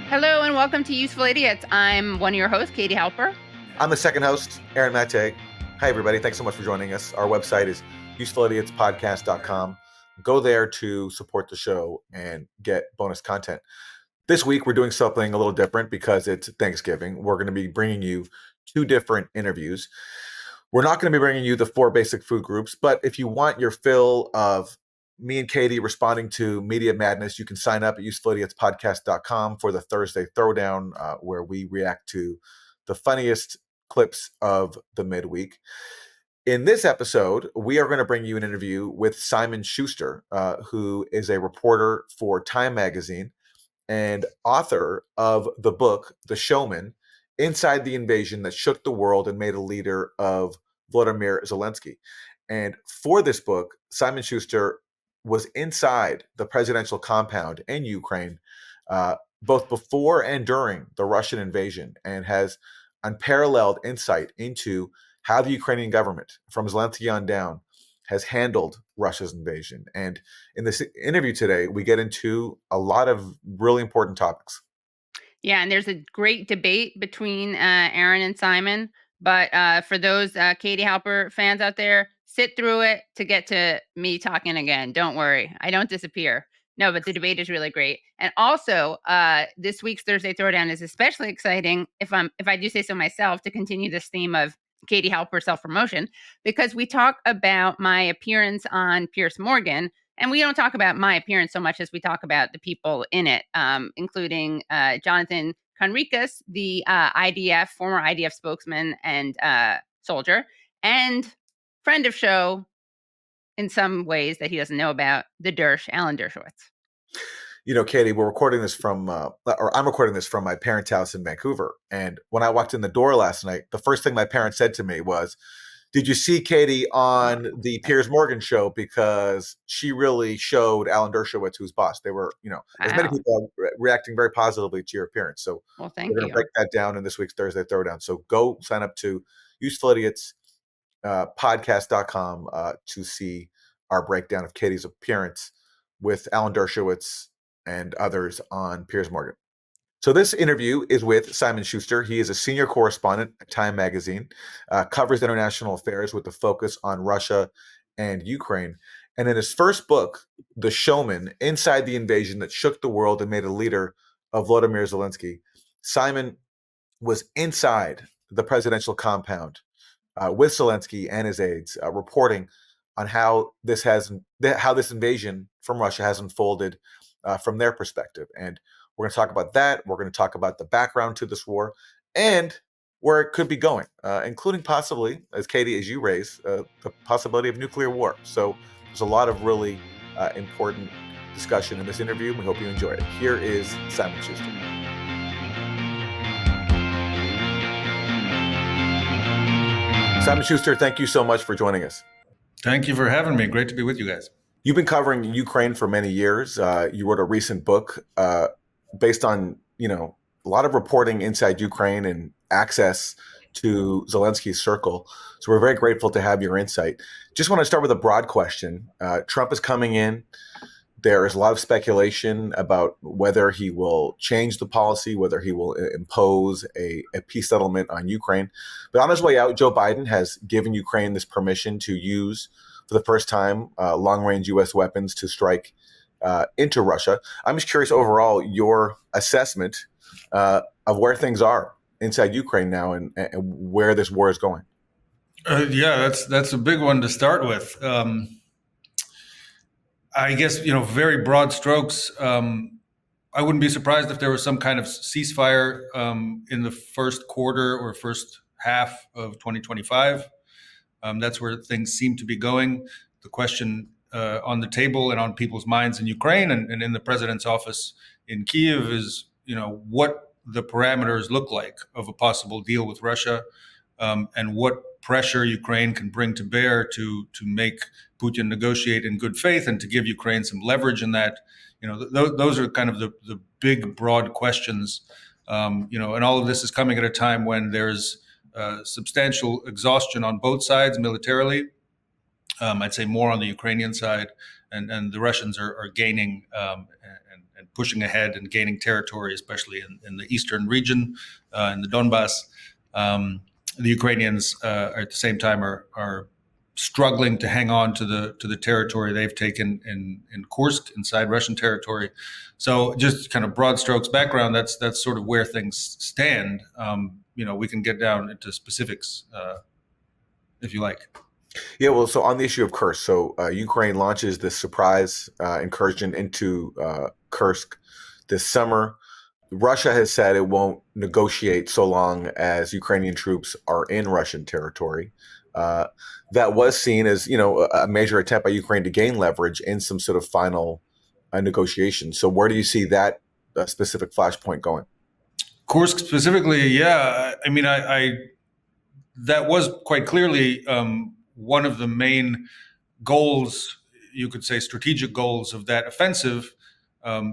Hello and welcome to Useful Idiots. I'm one of your hosts, Katie Halper. I'm the second host, Aaron Mate. Hi, everybody. Thanks so much for joining us. Our website is usefulidiotspodcast.com. Go there to support the show and get bonus content. This week, we're doing something a little different because it's Thanksgiving. We're going to be bringing you two different interviews. We're not going to be bringing you the four basic food groups, but if you want your fill of me and Katie responding to media madness, you can sign up at usefulidiotspodcast.com for the Thursday Throwdown, where we react to the funniest clips of the midweek. In this episode, we are going to bring you an interview with Simon Shuster, who is a reporter for Time magazine and author of the book, The Showman, Inside the Invasion That Shook the World and Made a Leader of Volodymyr Zelensky. And for this book, Simon Shuster was inside the presidential compound in Ukraine, both before and during the Russian invasion, and has unparalleled insight into how the Ukrainian government, from Zelensky on down, has handled Russia's invasion. And in this interview today, we get into a lot of really important topics. Yeah, and there's a great debate between Aaron and Simon. But for those Katie Halper fans out there, sit through it to get to me talking again. Don't worry. I don't disappear. No, but the debate is really great. And also, this week's Thursday Throwdown is especially exciting, if I do say so myself, to continue this theme of Katie Halper self-promotion, because we talk about my appearance on Piers Morgan, and we don't talk about my appearance so much as we talk about the people in it, including Jonathan Conricus, the former IDF spokesman and soldier, and friend of show in some ways that he doesn't know about, the Dersh, Alan Dershowitz. You know, Katie, I'm recording this from my parents' house in Vancouver. And when I walked in the door last night, the first thing my parents said to me was, "Did you see Katie on the Piers Morgan show? Because she really showed Alan Dershowitz who's boss." They were, as many people are reacting very positively to your appearance. So well, thank we're going to break that down in this week's Thursday Throwdown. So go sign up to usefulidiotspodcast.com to see our breakdown of Katie's appearance with Alan Dershowitz and others on Piers Morgan. So this interview is with Simon Shuster. He is a senior correspondent at Time magazine, covers international affairs with a focus on Russia and Ukraine. And in his first book, The Showman, Inside the Invasion That Shook the World and Made a Leader of Volodymyr Zelensky, Simon was inside the presidential compound with Zelensky and his aides, reporting on how this invasion from Russia has unfolded from their perspective. And we're going to talk about that. We're going to talk about the background to this war and where it could be going, including possibly, as Katie, as you raise, the possibility of nuclear war. So there's a lot of really important discussion in this interview. We hope you enjoy it. Here is Simon Shuster. Simon Shuster, thank you so much for joining us. Thank you for having me. Great to be with you guys. You've been covering Ukraine for many years. You wrote a recent book based on, a lot of reporting inside Ukraine and access to Zelensky's circle. So we're very grateful to have your insight. Just want to start with a broad question. Trump is coming in. There is a lot of speculation about whether he will change the policy, whether he will impose a peace settlement on Ukraine. But on his way out, Joe Biden has given Ukraine this permission to use, for the first time, long-range U.S. weapons to strike into Russia. I'm just curious overall your assessment of where things are inside Ukraine now and where this war is going. Yeah, that's a big one to start with. I guess, very broad strokes. I wouldn't be surprised if there was some kind of ceasefire in the first quarter or first half of 2025. That's where things seem to be going. The question on the table and on people's minds in Ukraine and in the president's office in Kyiv is, what the parameters look like of a possible deal with Russia, and what pressure Ukraine can bring to bear to make Putin negotiate in good faith and to give Ukraine some leverage in that. Those are kind of the big, broad questions. And all of this is coming at a time when there's substantial exhaustion on both sides militarily. I'd say more on the Ukrainian side, and the Russians are gaining and pushing ahead and gaining territory, especially in the eastern region, in the Donbass. The Ukrainians at the same time are struggling to hang on to the territory they've taken in Kursk, inside Russian territory. So just kind of broad strokes background, that's sort of where things stand. We can get down into specifics if you like. Yeah, well, so on the issue of Kursk, so Ukraine launches this surprise incursion into Kursk this summer. Russia has said it won't negotiate so long as Ukrainian troops are in Russian territory. That was seen as, a major attempt by Ukraine to gain leverage in some sort of final negotiation. So where do you see that specific flashpoint going? Kursk specifically, yeah. I mean, I that was quite clearly one of the main goals, you could say strategic goals of that offensive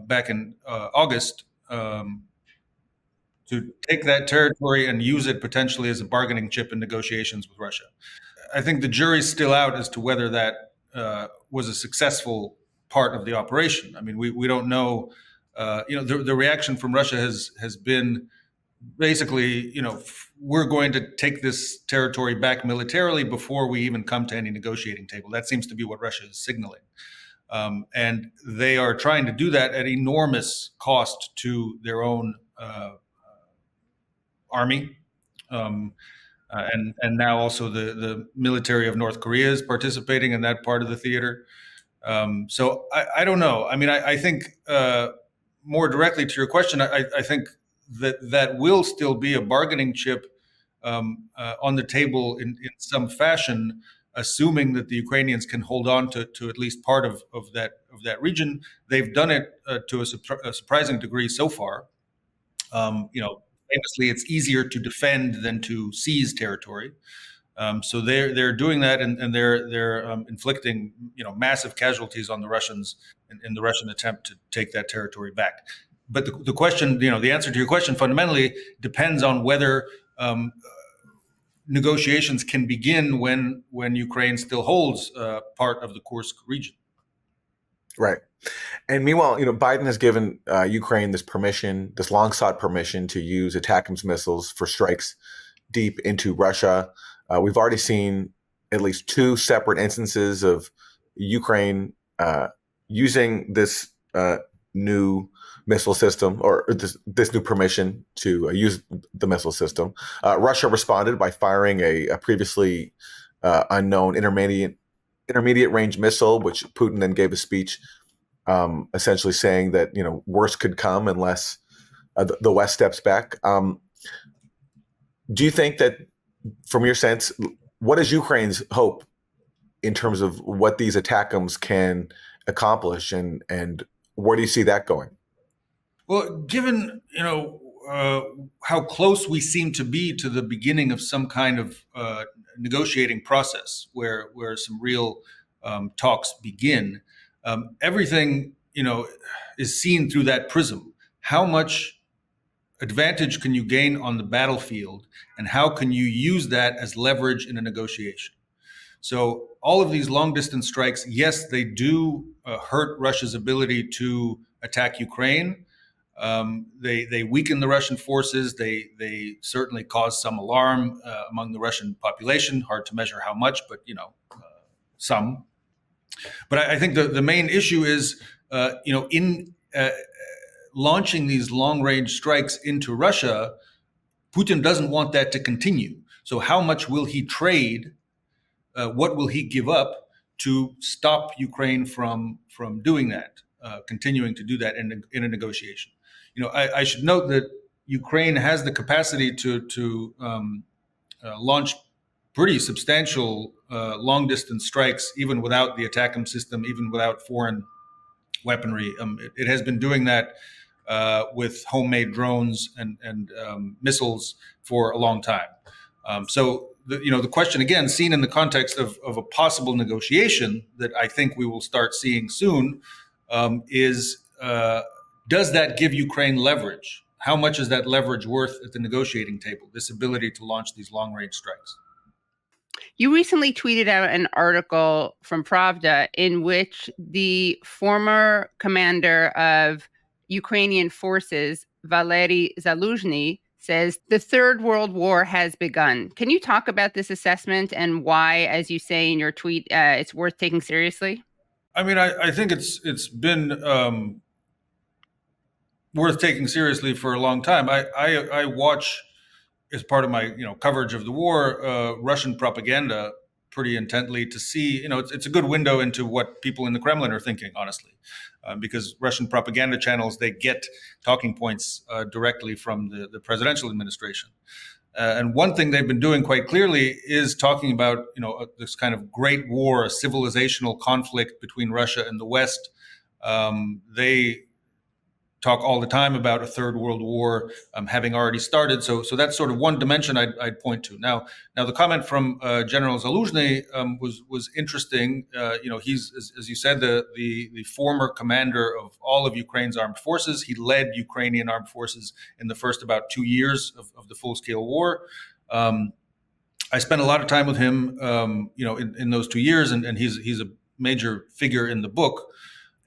back in August, to take that territory and use it potentially as a bargaining chip in negotiations with Russia. I think the jury's still out as to whether that was a successful part of the operation. I mean, we don't know. The reaction from Russia has been basically, we're going to take this territory back militarily before we even come to any negotiating table. That seems to be what Russia is signaling. And they are trying to do that at enormous cost to their own army. And now also the military of North Korea is participating in that part of the theater. So I don't know. I mean, I think more directly to your question, I think that will still be a bargaining chip on the table in some fashion, assuming that the Ukrainians can hold on to at least part of that region. They've done it to a surprising degree so far. Famously, it's easier to defend than to seize territory. So they're doing that, and they're inflicting massive casualties on the Russians in the Russian attempt to take that territory back. But the question, the answer to your question fundamentally depends on whether negotiations can begin when Ukraine still holds part of the Kursk region. Right. And meanwhile, Biden has given Ukraine this long-sought permission to use ATACMS missiles for strikes deep into Russia. We've already seen at least two separate instances of Ukraine using this new missile system, or this new permission to use the missile system. Russia responded by firing a previously unknown intermediate range missile, which Putin then gave a speech essentially saying that worse could come unless the West steps back. Do you think that, from your sense, what is Ukraine's hope in terms of what these ATACMS can accomplish, and where do you see that going? Well, given how close we seem to be to the beginning of some kind of negotiating process where some real talks begin, everything is seen through that prism. How much advantage can you gain on the battlefield, and how can you use that as leverage in a negotiation? So all of these long distance strikes, yes, they do hurt Russia's ability to attack Ukraine. They weaken the Russian forces. They certainly cause some alarm among the Russian population. Hard to measure how much, but some. But I think the main issue is, in launching these long-range strikes into Russia, Putin doesn't want that to continue. So how much will he trade? What will he give up to stop Ukraine from doing that, continuing to do that in a negotiation? I should note that Ukraine has the capacity to launch pretty substantial long-distance strikes, even without the ATACMS system, even without foreign weaponry. It has been doing that with homemade drones and missiles for a long time. So the question, again, seen in the context of a possible negotiation that I think we will start seeing soon, is does that give Ukraine leverage? How much is that leverage worth at the negotiating table, this ability to launch these long-range strikes? You recently tweeted out an article from Pravda in which the former commander of Ukrainian forces, Valery Zaluzhny, says the Third World War has begun. Can you talk about this assessment and why, as you say in your tweet, it's worth taking seriously? I mean, I think it's been worth taking seriously for a long time. I watch, as part of my coverage of the war, Russian propaganda pretty intently to see. It's a good window into what people in the Kremlin are thinking, honestly, because Russian propaganda channels, they get talking points directly from the presidential administration. And one thing they've been doing quite clearly is talking about this kind of great war, a civilizational conflict between Russia and the West. They talk all the time about a third world war having already started. So that's sort of one dimension I'd point to. Now the comment from General Zaluzhny was interesting. He's, as you said, the former commander of all of Ukraine's armed forces. He led Ukrainian armed forces in the first about 2 years of the full scale war. I spent a lot of time with him, in those 2 years, and he's a major figure in the book.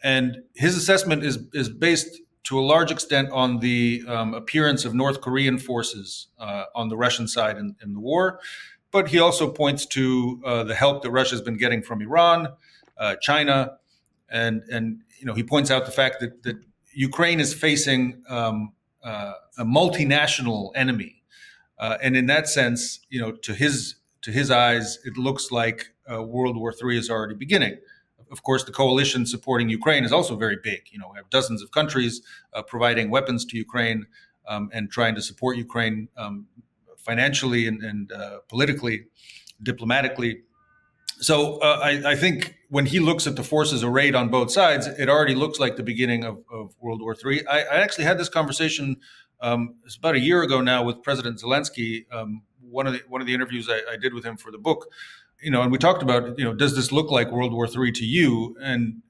And his assessment is based to a large extent on the appearance of North Korean forces on the Russian side in the war. But he also points to the help that Russia has been getting from Iran, China, and he points out the fact that Ukraine is facing a multinational enemy, and in that sense, to his eyes, it looks like World War III is already beginning. Of course, the coalition supporting Ukraine is also very big. We have dozens of countries providing weapons to Ukraine and trying to support Ukraine financially and politically, diplomatically. So I think when he looks at the forces arrayed on both sides, it already looks like the beginning of World War III. I actually had this conversation it's about a year ago now with President Zelensky. One of the interviews I did with him for the book. And we talked about, does this look like World War III to you? And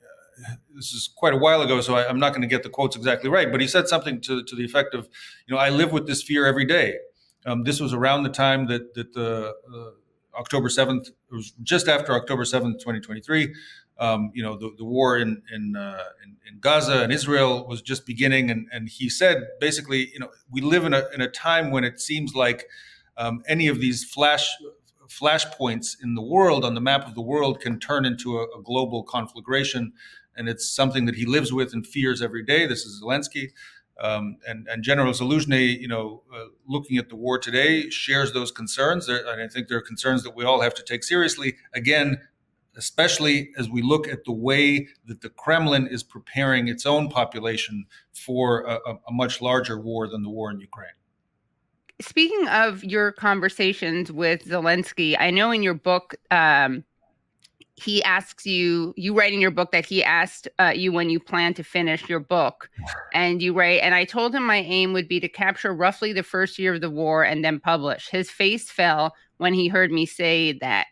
this is quite a while ago, so I'm not going to get the quotes exactly right. But he said something to the effect of, I live with this fear every day. This was around the time that the October 7th, it was just after October 7th, 2023. The war in Gaza and Israel was just beginning. And he said, basically, we live in a time when it seems like any of these flashpoints in the world, on the map of the world, can turn into a global conflagration. And it's something that he lives with and fears every day. This is Zelensky. And General Zaluzhny, looking at the war today, shares those concerns. And I think there are concerns that we all have to take seriously. Again, especially as we look at the way that the Kremlin is preparing its own population for a much larger war than the war in Ukraine. Speaking of your conversations with Zelensky, I know in your book, he asks you write in your book that he asked you when you plan to finish your book. And you write, and I told him my aim would be to capture roughly the first year of the war and then publish. His face fell when he heard me say that.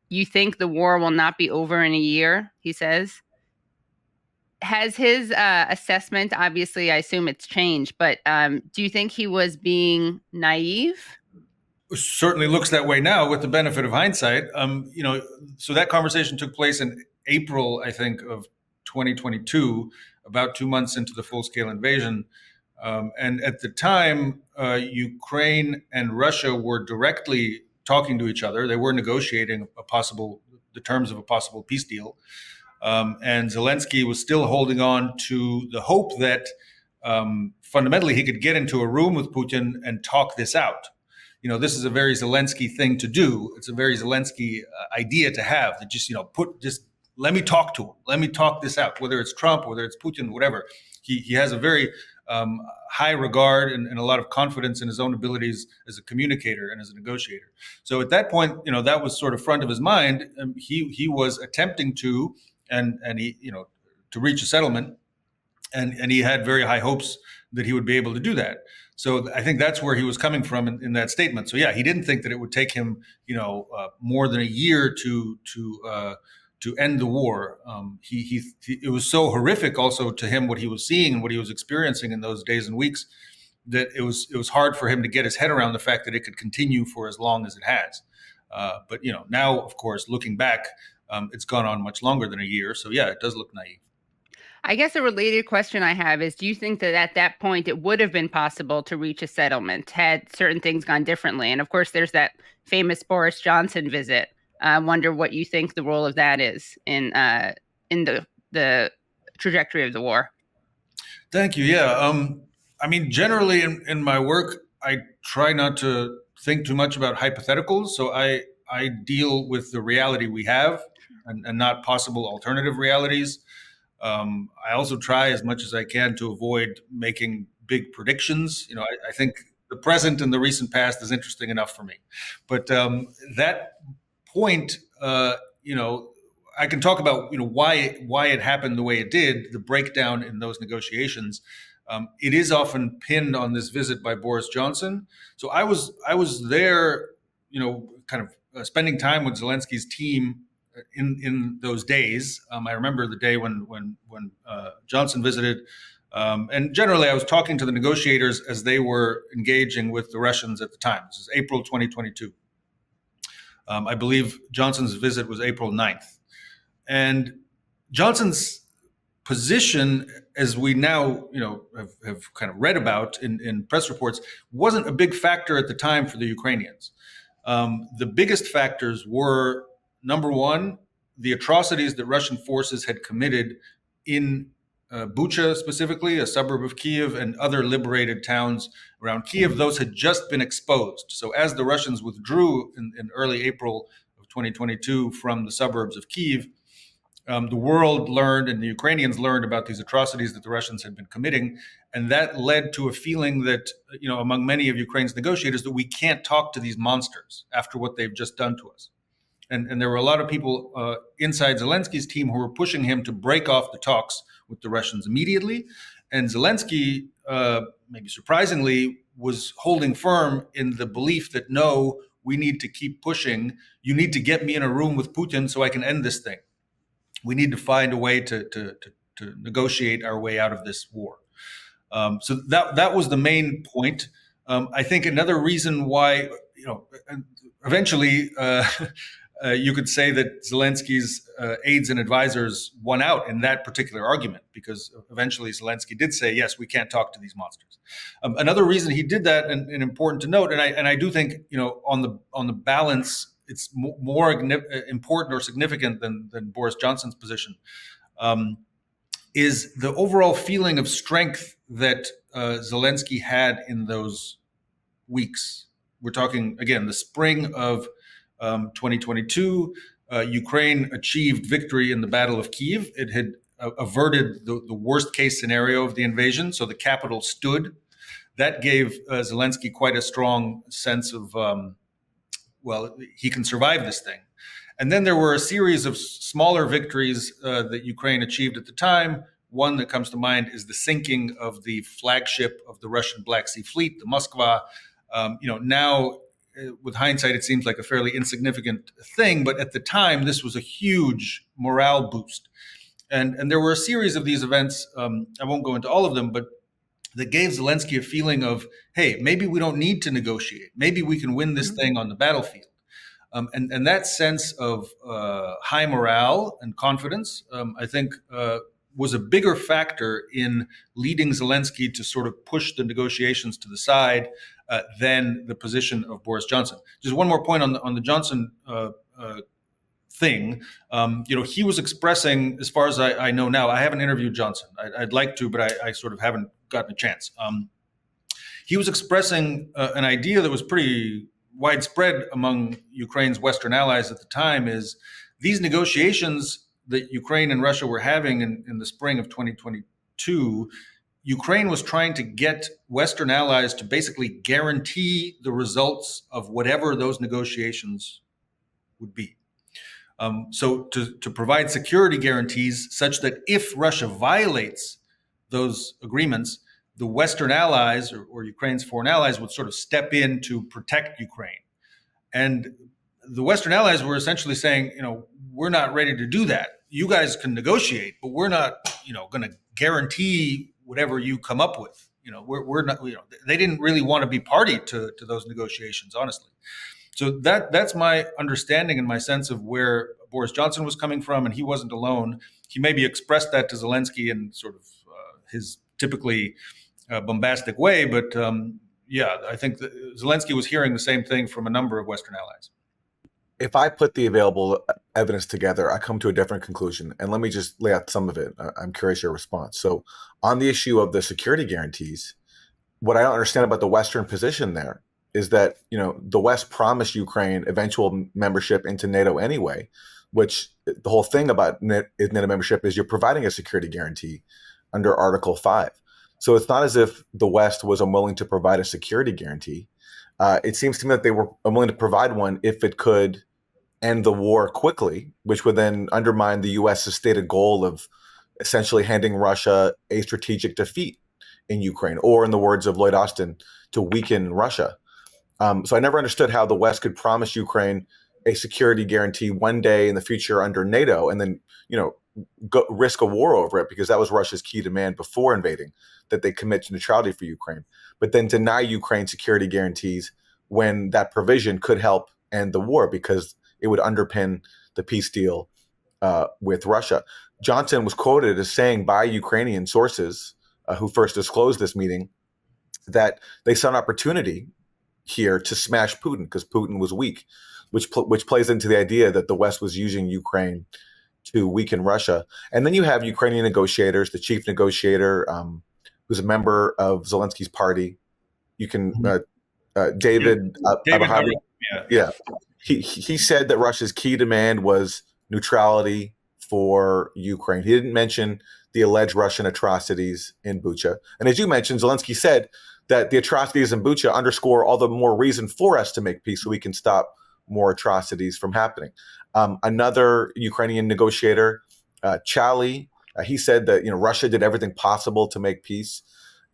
You think the war will not be over in a year, he says. Has his assessment, obviously, I assume it's changed, but do you think he was being naive? Certainly looks that way now with the benefit of hindsight. So that conversation took place in April, I think, of 2022, about 2 months into the full-scale invasion. And at the time, Ukraine and Russia were directly talking to each other. They were negotiating the terms of a possible peace deal. And Zelensky was still holding on to the hope that fundamentally he could get into a room with Putin and talk this out. This is a very Zelensky thing to do. It's a very Zelensky idea to have, that just let me talk to him. Let me talk this out, whether it's Trump, whether it's Putin, whatever. He has a very high regard and a lot of confidence in his own abilities as a communicator and as a negotiator. So at that point, that was sort of front of his mind. He was attempting to, and he, to reach a settlement, and he had very high hopes that he would be able to do that. So I think that's where he was coming from in that statement. So yeah, he didn't think that it would take him, more than a year to end the war. It was so horrific also to him, what he was seeing and what he was experiencing in those days and weeks, that it was hard for him to get his head around the fact that it could continue for as long as it has. But now, of course, looking back, it's gone on much longer than a year. So yeah, it does look naive. I guess a related question I have is, do you think that at that point it would have been possible to reach a settlement had certain things gone differently? And of course, there's that famous Boris Johnson visit. I wonder what you think the role of that is in the trajectory of the war. Thank you. Yeah. I mean, generally in my work, I try not to think too much about hypotheticals. So I deal with the reality we have and not possible alternative realities. I also try as much as I can to avoid making big predictions. I think the present and the recent past is interesting enough for me. But that point, I can talk about why it happened the way it did, the breakdown in those negotiations. It is often pinned on this visit by Boris Johnson. So I was there, kind of spending time with Zelensky's team in those days. I remember the day when Johnson visited, and generally I was talking to the negotiators as they were engaging with the Russians at the time. This is April 2022. I believe Johnson's visit was April 9th. And Johnson's position, as we now have kind of read about in press reports, wasn't a big factor at the time for the Ukrainians. The biggest factors were, number one, the atrocities that Russian forces had committed in Bucha, specifically, a suburb of Kyiv, and other liberated towns around Kyiv. Those had just been exposed. So as the Russians withdrew in early April of 2022 from the suburbs of Kyiv, the world learned and the Ukrainians learned about these atrocities that the Russians had been committing. And that led to a feeling that, among many of Ukraine's negotiators, that we can't talk to these monsters after what they've just done to us. And there were a lot of people inside Zelensky's team who were pushing him to break off the talks with the Russians immediately. And Zelensky, maybe surprisingly, was holding firm in the belief that, no, we need to keep pushing. You need to get me in a room with Putin so I can end this thing. We need to find a way to negotiate our way out of this war. So that was the main point. I think another reason why, eventually you could say that Zelensky's aides and advisors won out in that particular argument, because eventually Zelensky did say, yes, we can't talk to these monsters. Another reason he did that, and important to note, and I do think, on the balance, it's more important or significant than Boris Johnson's position, is the overall feeling of strength that Zelensky had in those weeks. We're talking, again, the spring of 2022. Ukraine achieved victory in the Battle of Kyiv. It had averted the worst case scenario of the invasion, so the capital stood. That gave Zelensky quite a strong sense of, he can survive this thing. And then there were a series of smaller victories that Ukraine achieved at the time. One that comes to mind is the sinking of the flagship of the Russian Black Sea Fleet, the Moskva. Now, with hindsight, it seems like a fairly insignificant thing, but at the time, this was a huge morale boost. And there were a series of these events, I won't go into all of them, but that gave Zelensky a feeling of, hey, maybe we don't need to negotiate. Maybe we can win this thing on the battlefield. And that sense of high morale and confidence, I think, was a bigger factor in leading Zelensky to sort of push the negotiations to the side than the position of Boris Johnson. Just one more point on the Johnson thing. He was expressing, as far as I know now, I haven't interviewed Johnson. I'd like to, but I sort of haven't gotten a chance. He was expressing an idea that was pretty widespread among Ukraine's Western allies at the time, is these negotiations that Ukraine and Russia were having in the spring of 2022, Ukraine was trying to get Western allies to basically guarantee the results of whatever those negotiations would be. So to provide security guarantees such that if Russia violates those agreements, the Western allies or Ukraine's foreign allies would sort of step in to protect Ukraine. And the Western allies were essentially saying, we're not ready to do that. You guys can negotiate, but we're not, going to guarantee whatever you come up with. We're not, they didn't really want to be party to those negotiations, honestly. So that's my understanding and my sense of where Boris Johnson was coming from, and he wasn't alone. He maybe expressed that to Zelensky in sort of his typically bombastic way, but yeah, I think that Zelensky was hearing the same thing from a number of Western allies. If I put the available evidence together, I come to a different conclusion. And let me just lay out some of it. I'm curious your response. So, on the issue of the security guarantees, what I don't understand about the Western position there is that, the West promised Ukraine eventual membership into NATO anyway, which the whole thing about NATO membership is you're providing a security guarantee under Article 5. So it's not as if the West was unwilling to provide a security guarantee. It seems to me that they were unwilling to provide one if it could end the war quickly, which would then undermine the U.S.'s stated goal of essentially handing Russia a strategic defeat in Ukraine, or in the words of Lloyd Austin, to weaken Russia. So I never understood how the West could promise Ukraine a security guarantee one day in the future under NATO, and then risk a war over it, because that was Russia's key demand before invading, that they commit to neutrality for Ukraine, but then deny Ukraine security guarantees when that provision could help end the war because it would underpin the peace deal with Russia. Johnson was quoted as saying by Ukrainian sources who first disclosed this meeting that they saw an opportunity here to smash Putin because Putin was weak, which plays into the idea that the West was using Ukraine to weaken Russia. And then you have Ukrainian negotiators, the chief negotiator, who's a member of Zelensky's party. You can David Abahavi. Yeah. He said that Russia's key demand was neutrality for Ukraine. He didn't mention the alleged Russian atrocities in Bucha. And as you mentioned, Zelensky said that the atrocities in Bucha underscore all the more reason for us to make peace so we can stop more atrocities from happening. Another Ukrainian negotiator, Chali, he said that Russia did everything possible to make peace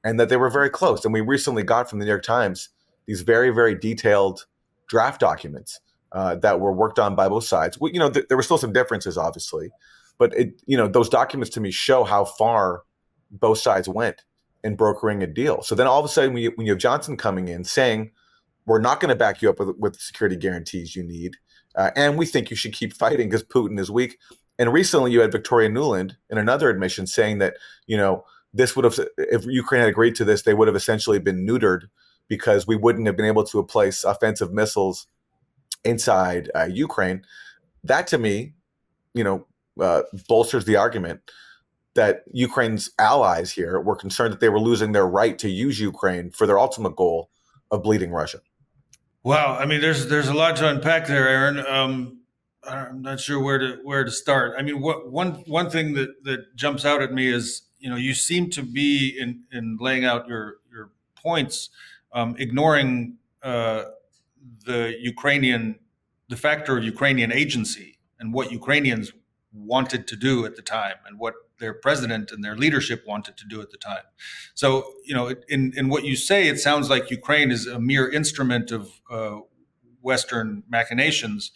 and that they were very close. And we recently got from the New York Times these very, very detailed draft documents that were worked on by both sides. There were still some differences, obviously, but those documents to me show how far both sides went in brokering a deal. So then all of a sudden, when you have Johnson coming in saying, we're not going to back you up with security guarantees you need, and we think you should keep fighting because Putin is weak. And recently you had Victoria Nuland in another admission saying that, this would have, if Ukraine had agreed to this, they would have essentially been neutered because we wouldn't have been able to place offensive missiles inside Ukraine. That to me, bolsters the argument that Ukraine's allies here were concerned that they were losing their right to use Ukraine for their ultimate goal of bleeding Russia. Wow, I mean, there's a lot to unpack there, Aaron. I'm not sure where to start. I mean, one thing that jumps out at me is you seem to be in laying out your points, ignoring the factor of Ukrainian agency and what Ukrainians wanted to do at the time and what their president and their leadership wanted to do at the time. So, in what you say, it sounds like Ukraine is a mere instrument of Western machinations.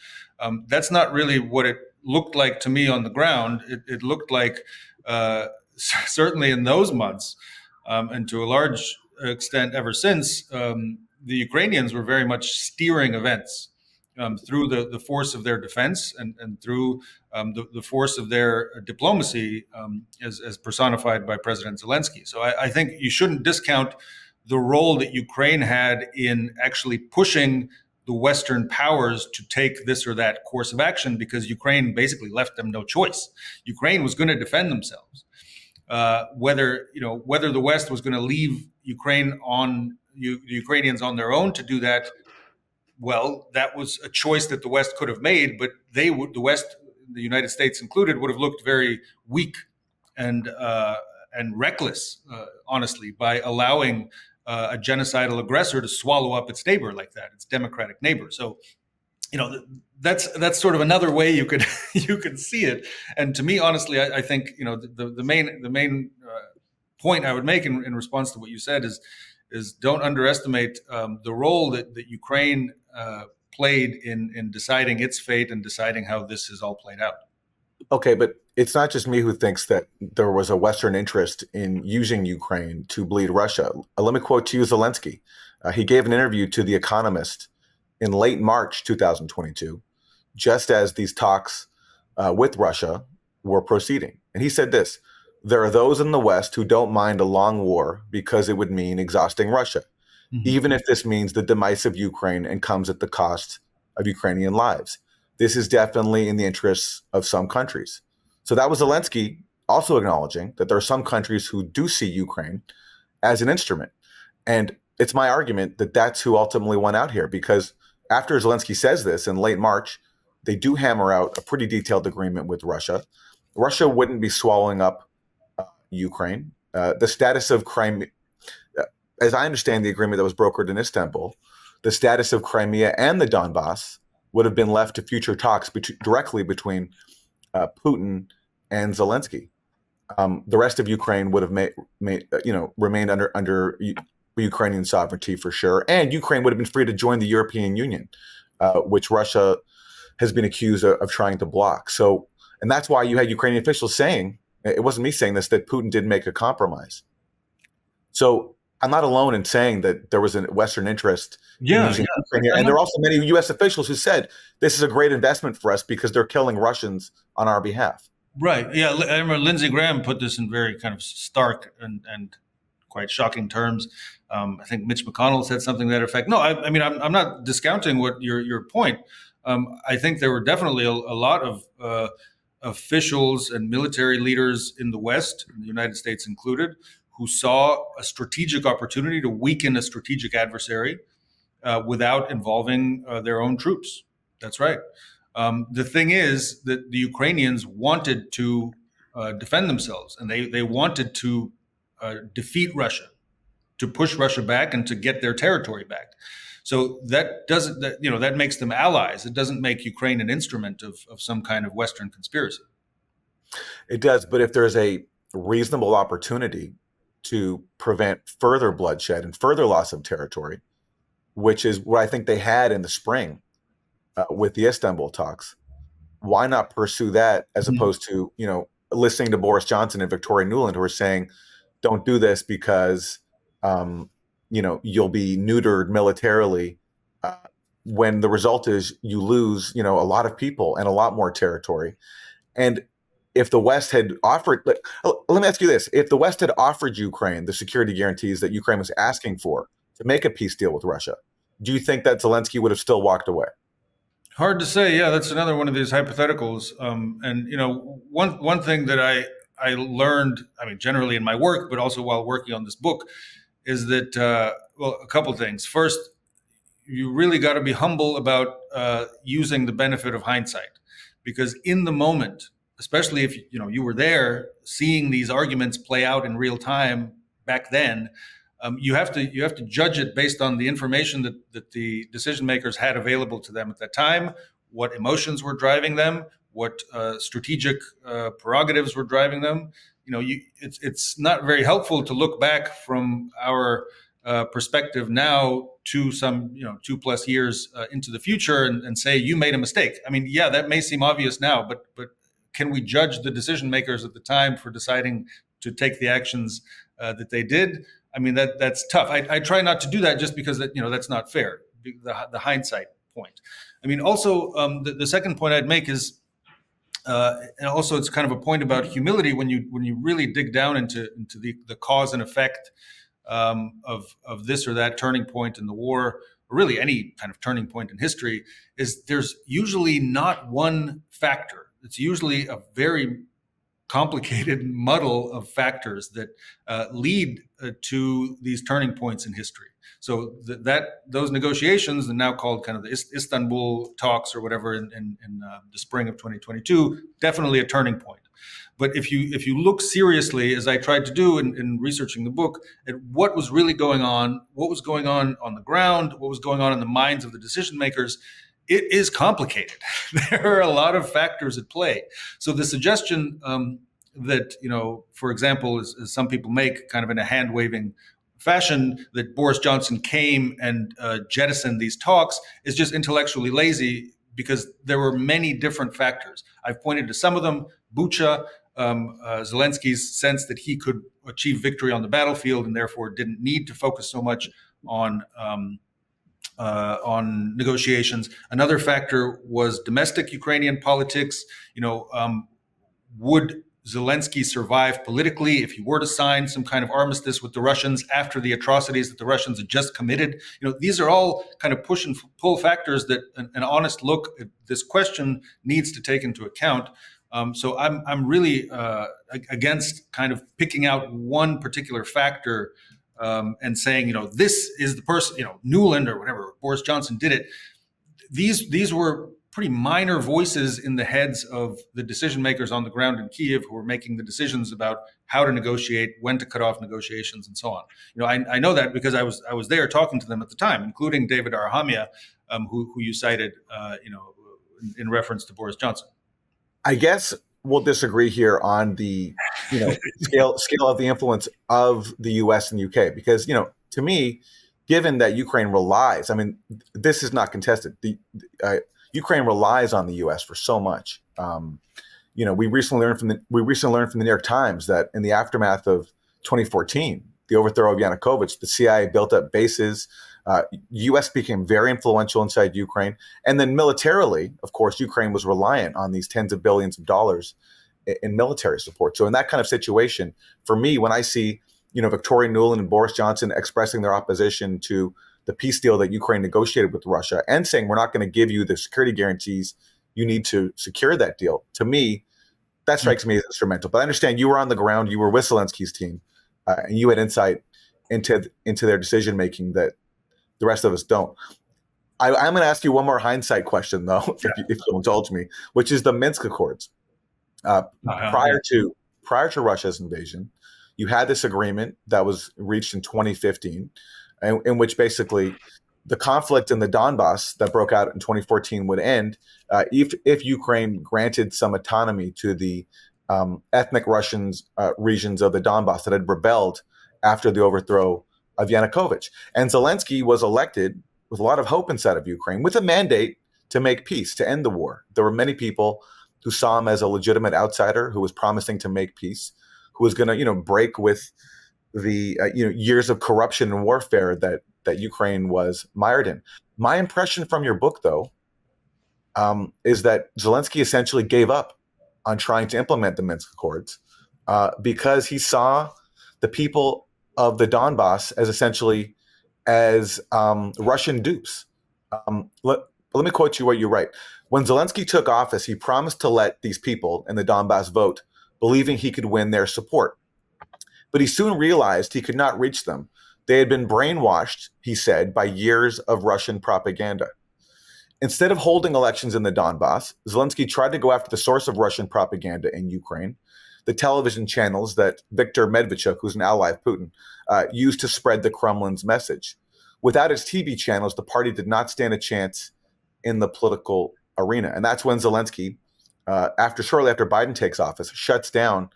That's not really what it looked like to me on the ground. It looked like, certainly in those months, and to a large extent ever since, the Ukrainians were very much steering events through the force of their defense and through the force of their diplomacy as personified by President Zelensky. So I think you shouldn't discount the role that Ukraine had in actually pushing the Western powers to take this or that course of action, because Ukraine basically left them no choice. Ukraine was going to defend themselves. Whether the West was going to leave the Ukrainians on their own to do that, well, that was a choice that the West could have made, but the West, the United States included, would have looked very weak and reckless, honestly, by allowing a genocidal aggressor to swallow up its neighbor like that, its democratic neighbor. So, that's sort of another way you could see it. And to me, honestly, I think the main point I would make in response to what you said is don't underestimate the role that Ukraine played in deciding its fate and deciding how this is all played out. Okay, but it's not just me who thinks that there was a Western interest in using Ukraine to bleed Russia. Let me quote to you Zelensky. He gave an interview to The Economist in late March 2022, just as these talks with Russia were proceeding. And he said this: there are those in the West who don't mind a long war because it would mean exhausting Russia, even if this means the demise of Ukraine and comes at the cost of Ukrainian lives. This is definitely in the interests of some countries. So that was Zelensky also acknowledging that there are some countries who do see Ukraine as an instrument. And it's my argument that that's who ultimately won out here, because after Zelensky says this in late March, they do hammer out a pretty detailed agreement with Russia. Russia wouldn't be swallowing up Ukraine. The status of Crimea, as I understand the agreement that was brokered in Istanbul, the status of Crimea and the Donbass would have been left to future talks directly between Putin and Zelensky. The rest of Ukraine would have remained under Ukrainian sovereignty for sure, and Ukraine would have been free to join the European Union, which Russia has been accused of trying to block. So, and that's why you had Ukrainian officials saying, it wasn't me saying this, that Putin did make a compromise. So I'm not alone in saying that there was a Western interest in using Ukraine here. And there are also many U.S. officials who said this is a great investment for us because they're killing Russians on our behalf. Right. Yeah. I remember Lindsey Graham put this in very kind of stark and quite shocking terms. I think Mitch McConnell said something to that effect. No, I mean, I'm not discounting what your point. I think there were definitely a lot of officials and military leaders in the West, in the United States included, who saw a strategic opportunity to weaken a strategic adversary without involving their own troops. That's right. The thing is that the Ukrainians wanted to defend themselves, and they wanted to defeat Russia, to push Russia back and to get their territory back. So that makes them allies. It doesn't make Ukraine an instrument of some kind of Western conspiracy. It does, but if there's a reasonable opportunity to prevent further bloodshed and further loss of territory, which is what I think they had in the spring with the Istanbul talks, why not pursue that as opposed to, listening to Boris Johnson and Victoria Nuland, who are saying, don't do this because, you'll be neutered militarily, when the result is you lose, a lot of people and a lot more territory. And if the West had offered, let me ask you this, if the West had offered Ukraine the security guarantees that Ukraine was asking for to make a peace deal with Russia, do you think that Zelensky would have still walked away? Hard to say. Yeah, that's another one of these hypotheticals. One thing that I learned, generally in my work, but also while working on this book, is that, a couple of things. First, you really got to be humble about using the benefit of hindsight, because in the moment, especially if you were there seeing these arguments play out in real time back then, you have to judge it based on the information that the decision makers had available to them at that time, what emotions were driving them, what strategic prerogatives were driving them. It's not very helpful to look back from our perspective now to some 2+ years into the future and say you made a mistake. That may seem obvious now, but can we judge the decision makers at the time for deciding to take the actions that they did? That's tough. I try not to do that just because that's not fair. The hindsight point. Also the second point I'd make is, and also it's kind of a point about humility when you really dig down into the cause and effect of this or that turning point in the war, or really any kind of turning point in history, is there's usually not one factor. It's usually a very complicated muddle of factors that lead to these turning points in history. So those negotiations, and now called kind of the Istanbul talks or whatever in the spring of 2022, definitely a turning point. But if you look seriously, as I tried to do in researching the book, at what was really going on, what was going on the ground, what was going on in the minds of the decision makers, it is complicated. There are a lot of factors at play. So the suggestion that, for example, as some people make kind of in a hand-waving fashion, that Boris Johnson came and jettisoned these talks is just intellectually lazy, because there were many different factors. I've pointed to some of them. Bucha, Zelensky's sense that he could achieve victory on the battlefield and therefore didn't need to focus so much on on negotiations. Another factor was domestic Ukrainian politics. Would Zelensky survive politically if he were to sign some kind of armistice with the Russians after the atrocities that the Russians had just committed? These are all kind of push and pull factors that an honest look at this question needs to take into account. So I'm really against kind of picking out one particular factor and saying, this is the person, Newland or whatever, Boris Johnson did it. These were pretty minor voices in the heads of the decision makers on the ground in Kyiv who were making the decisions about how to negotiate, when to cut off negotiations, and so on. I know that because I was there talking to them at the time, including David Arahamia, who you cited, in reference to Boris Johnson. I guess we'll disagree here on the scale of the influence of the U.S. and UK, because to me, given that Ukraine relies, this is not contested. Ukraine relies on the U.S. for so much. We recently learned from the New York Times that in the aftermath of 2014, the overthrow of Yanukovych, the CIA built up bases. U.S. became very influential inside Ukraine, and then militarily, of course, Ukraine was reliant on these tens of billions of dollars in military support. So in that kind of situation, for me, when I see Victoria Nuland and Boris Johnson expressing their opposition to the peace deal that Ukraine negotiated with Russia and saying we're not going to give you the security guarantees you need to secure that deal, to me, that strikes me as instrumental. But I understand you were on the ground, you were with Zelensky's team, and you had insight into their decision making that the rest of us don't. I'm going to ask you one more hindsight question, though, if you'll indulge me, which is the Minsk Accords. Prior to Russia's invasion, you had this agreement that was reached in 2015, in which basically the conflict in the Donbass that broke out in 2014 would end if Ukraine granted some autonomy to the ethnic Russians regions of the Donbass that had rebelled after the overthrow of Yanukovych. And Zelensky was elected with a lot of hope inside of Ukraine, with a mandate to make peace, to end the war. There were many people who saw him as a legitimate outsider who was promising to make peace, who was going to, break with the years of corruption and warfare that Ukraine was mired in. My impression from your book, though, is that Zelensky essentially gave up on trying to implement the Minsk Accords because he saw the people of the Donbass as essentially as Russian dupes. Let me quote you what you write. When Zelensky took office, he promised to let these people in the Donbass vote, believing he could win their support. But he soon realized he could not reach them. They had been brainwashed, he said, by years of Russian propaganda. Instead of holding elections in the Donbass, Zelensky tried to go after the source of Russian propaganda in Ukraine, the television channels that Viktor Medvedchuk, who's an ally of Putin, used to spread the Kremlin's message. Without its TV channels, the party did not stand a chance in the political arena. And that's when Zelensky, shortly after Biden takes office, shuts down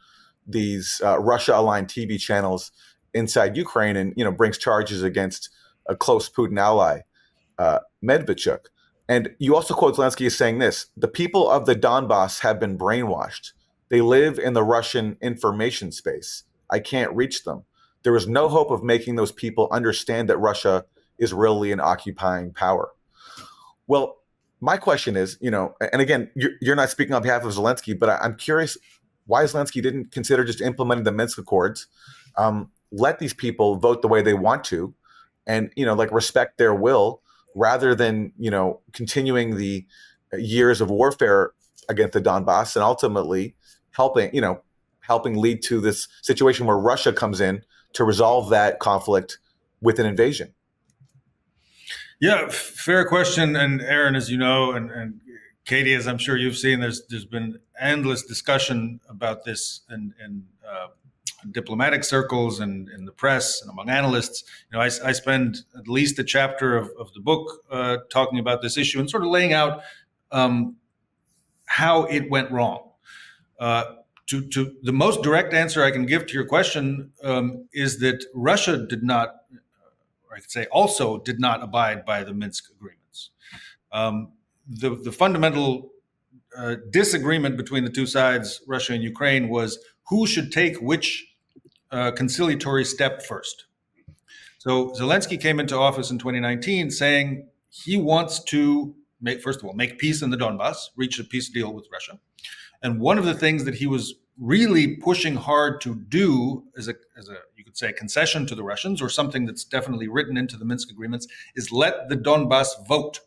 these Russia-aligned TV channels inside Ukraine and brings charges against a close Putin ally, Medvedchuk. And you also quote Zelensky as saying this: the people of the Donbass have been brainwashed. They live in the Russian information space. I can't reach them. There is no hope of making those people understand that Russia is really an occupying power. Well, my question is, and again, you're not speaking on behalf of Zelensky, but I'm curious why Zelensky didn't consider just implementing the Minsk Accords, let these people vote the way they want to, and respect their will, rather than continuing the years of warfare against the Donbass and ultimately helping lead to this situation where Russia comes in to resolve that conflict with an invasion. Yeah, fair question. And Aaron, as you know, and Katie, as I'm sure you've seen, there's been endless discussion about this in diplomatic circles and in the press and among analysts. I spend at least a chapter of the book talking about this issue and sort of laying out how it went wrong. To the most direct answer I can give to your question is that Russia did not, or I could say also did not abide by the Minsk agreements. The fundamental disagreement between the two sides, Russia and Ukraine, was who should take which conciliatory step first. So Zelensky came into office in 2019 saying he wants to make peace in the Donbass, reach a peace deal with Russia. And one of the things that he was really pushing hard to do as a you could say concession to the Russians, or something that's definitely written into the Minsk agreements, is let the Donbass vote.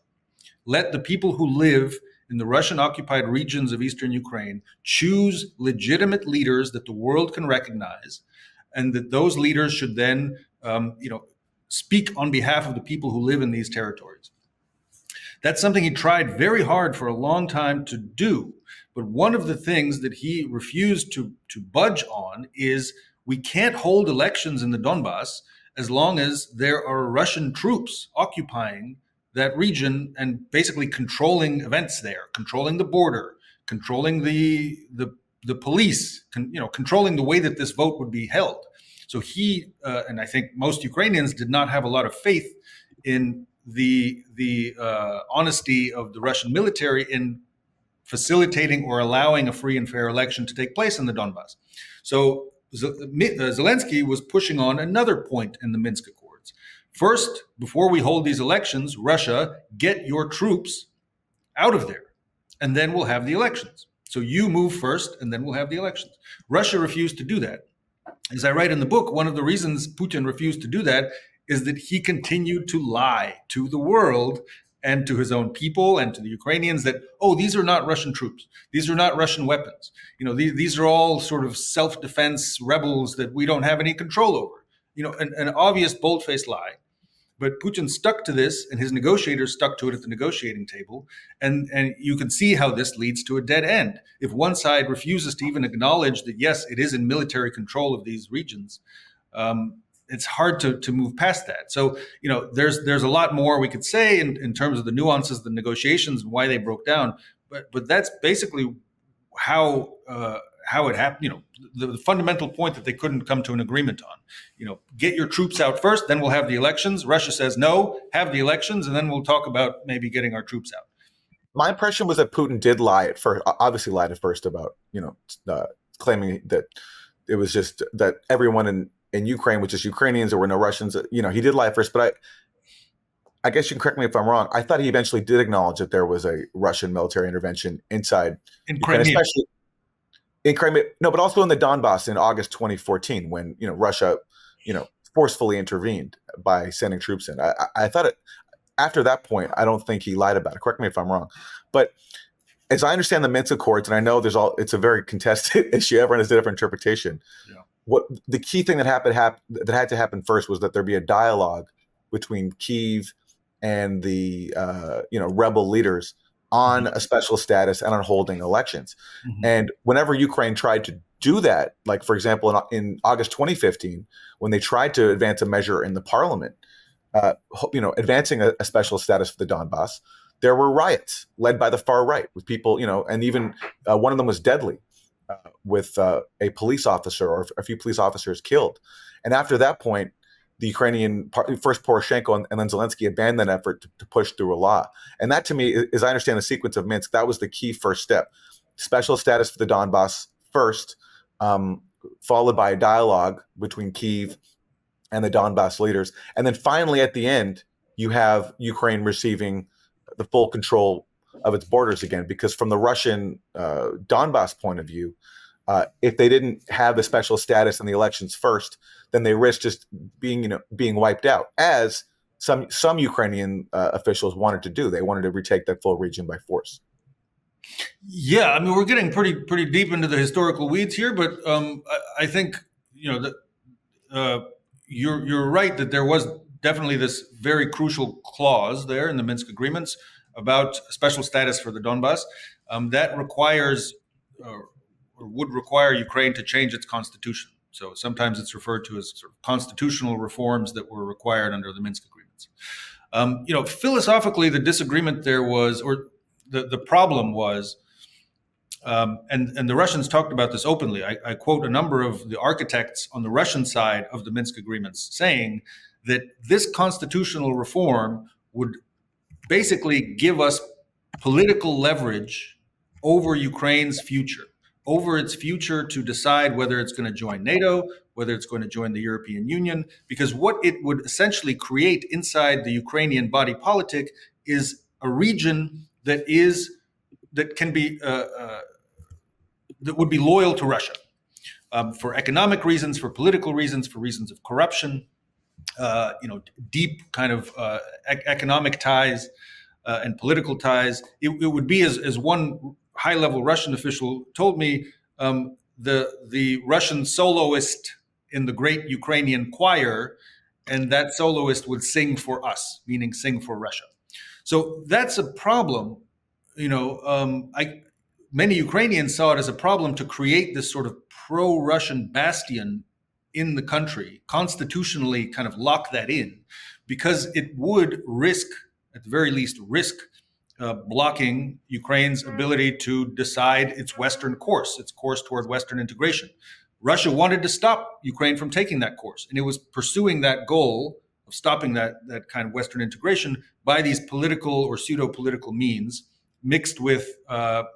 Let the people who live in the Russian-occupied regions of eastern Ukraine choose legitimate leaders that the world can recognize, and that those leaders should then, speak on behalf of the people who live in these territories. That's something he tried very hard for a long time to do. But one of the things that he refused to budge on is we can't hold elections in the Donbass as long as there are Russian troops occupying that region and basically controlling events there, controlling the border, controlling the police, controlling the way that this vote would be held. So he, and I think most Ukrainians, did not have a lot of faith in the honesty of the Russian military in facilitating or allowing a free and fair election to take place in the Donbass. So Zelensky was pushing on another point in the Minsk Accords. First, before we hold these elections, Russia, get your troops out of there, and then we'll have the elections. So you move first, and then we'll have the elections. Russia refused to do that. As I write in the book, one of the reasons Putin refused to do that is that he continued to lie to the world and to his own people and to the Ukrainians that, these are not Russian troops. These are not Russian weapons. These are all sort of self-defense rebels that we don't have any control over. An obvious bold-faced lie. But Putin stuck to this, and his negotiators stuck to it at the negotiating table. And you can see how this leads to a dead end. If one side refuses to even acknowledge that, yes, it is in military control of these regions, it's hard to move past that. So, there's a lot more we could say in terms of the nuances of the negotiations and why they broke down. But that's basically how it happened. The fundamental point that they couldn't come to an agreement on. Get your troops out first, then we'll have the elections. Russia says no, have the elections, and then we'll talk about maybe getting our troops out. My impression was that Putin did lie at first. Obviously, lied at first about claiming that it was just that everyone in Ukraine, which is Ukrainians, there were no Russians. He did lie at first, but I guess you can correct me if I'm wrong. I thought he eventually did acknowledge that there was a Russian military intervention inside Ukraine, especially in Crimea. No, but also in the Donbass in August 2014, when Russia, forcefully intervened by sending troops in. I thought after that point, I don't think he lied about it. Correct me if I'm wrong, but as I understand the Minsk Accords, and I know it's a very contested issue. Everyone has a different interpretation. Yeah. What the key thing that had to happen first was that there be a dialogue between Kyiv and the rebel leaders on a special status and on holding elections. Mm-hmm. And whenever Ukraine tried to do that, like for example in August 2015, when they tried to advance a measure in the parliament, advancing a special status for the Donbass, there were riots led by the far right with people, and even one of them was deadly. With a police officer or a few police officers killed. And after that point, the Ukrainian, first Poroshenko and then Zelensky, abandoned that effort to push through a law. And that, to me, as I understand the sequence of Minsk, that was the key first step. Special status for the Donbass first, followed by a dialogue between Kyiv and the Donbass leaders. And then finally, at the end, you have Ukraine receiving the full control of its borders again, because from the Russian Donbass point of view, if they didn't have the special status in the elections first, then they risked just being wiped out, as some Ukrainian officials wanted to do. They wanted to retake that full region by force. Yeah, I mean, we're getting pretty deep into the historical weeds here, but I think that you're right that there was definitely this very crucial clause there in the Minsk agreements about special status for the Donbass that requires or would require Ukraine to change its constitution. So sometimes it's referred to as sort of constitutional reforms that were required under the Minsk agreements. Philosophically, the disagreement there was, or the problem was, and the Russians talked about this openly. I quote a number of the architects on the Russian side of the Minsk agreements saying that this constitutional reform would basically give us political leverage over Ukraine's future, over its future to decide whether it's going to join NATO, whether it's going to join the European Union, because what it would essentially create inside the Ukrainian body politic is a region that would be loyal to Russia for economic reasons, for political reasons, for reasons of corruption, deep kind of economic ties and political ties. It would be, as one high-level Russian official told me, the Russian soloist in the great Ukrainian choir, and that soloist would sing for us, meaning sing for Russia. So that's a problem. Many Ukrainians saw it as a problem to create this sort of pro-Russian bastion in the country, constitutionally kind of lock that in, because it would risk, at the very least, blocking Ukraine's ability to decide its Western course, its course toward Western integration. Russia wanted to stop Ukraine from taking that course, and it was pursuing that goal of stopping that kind of Western integration by these political or pseudo-political means, mixed with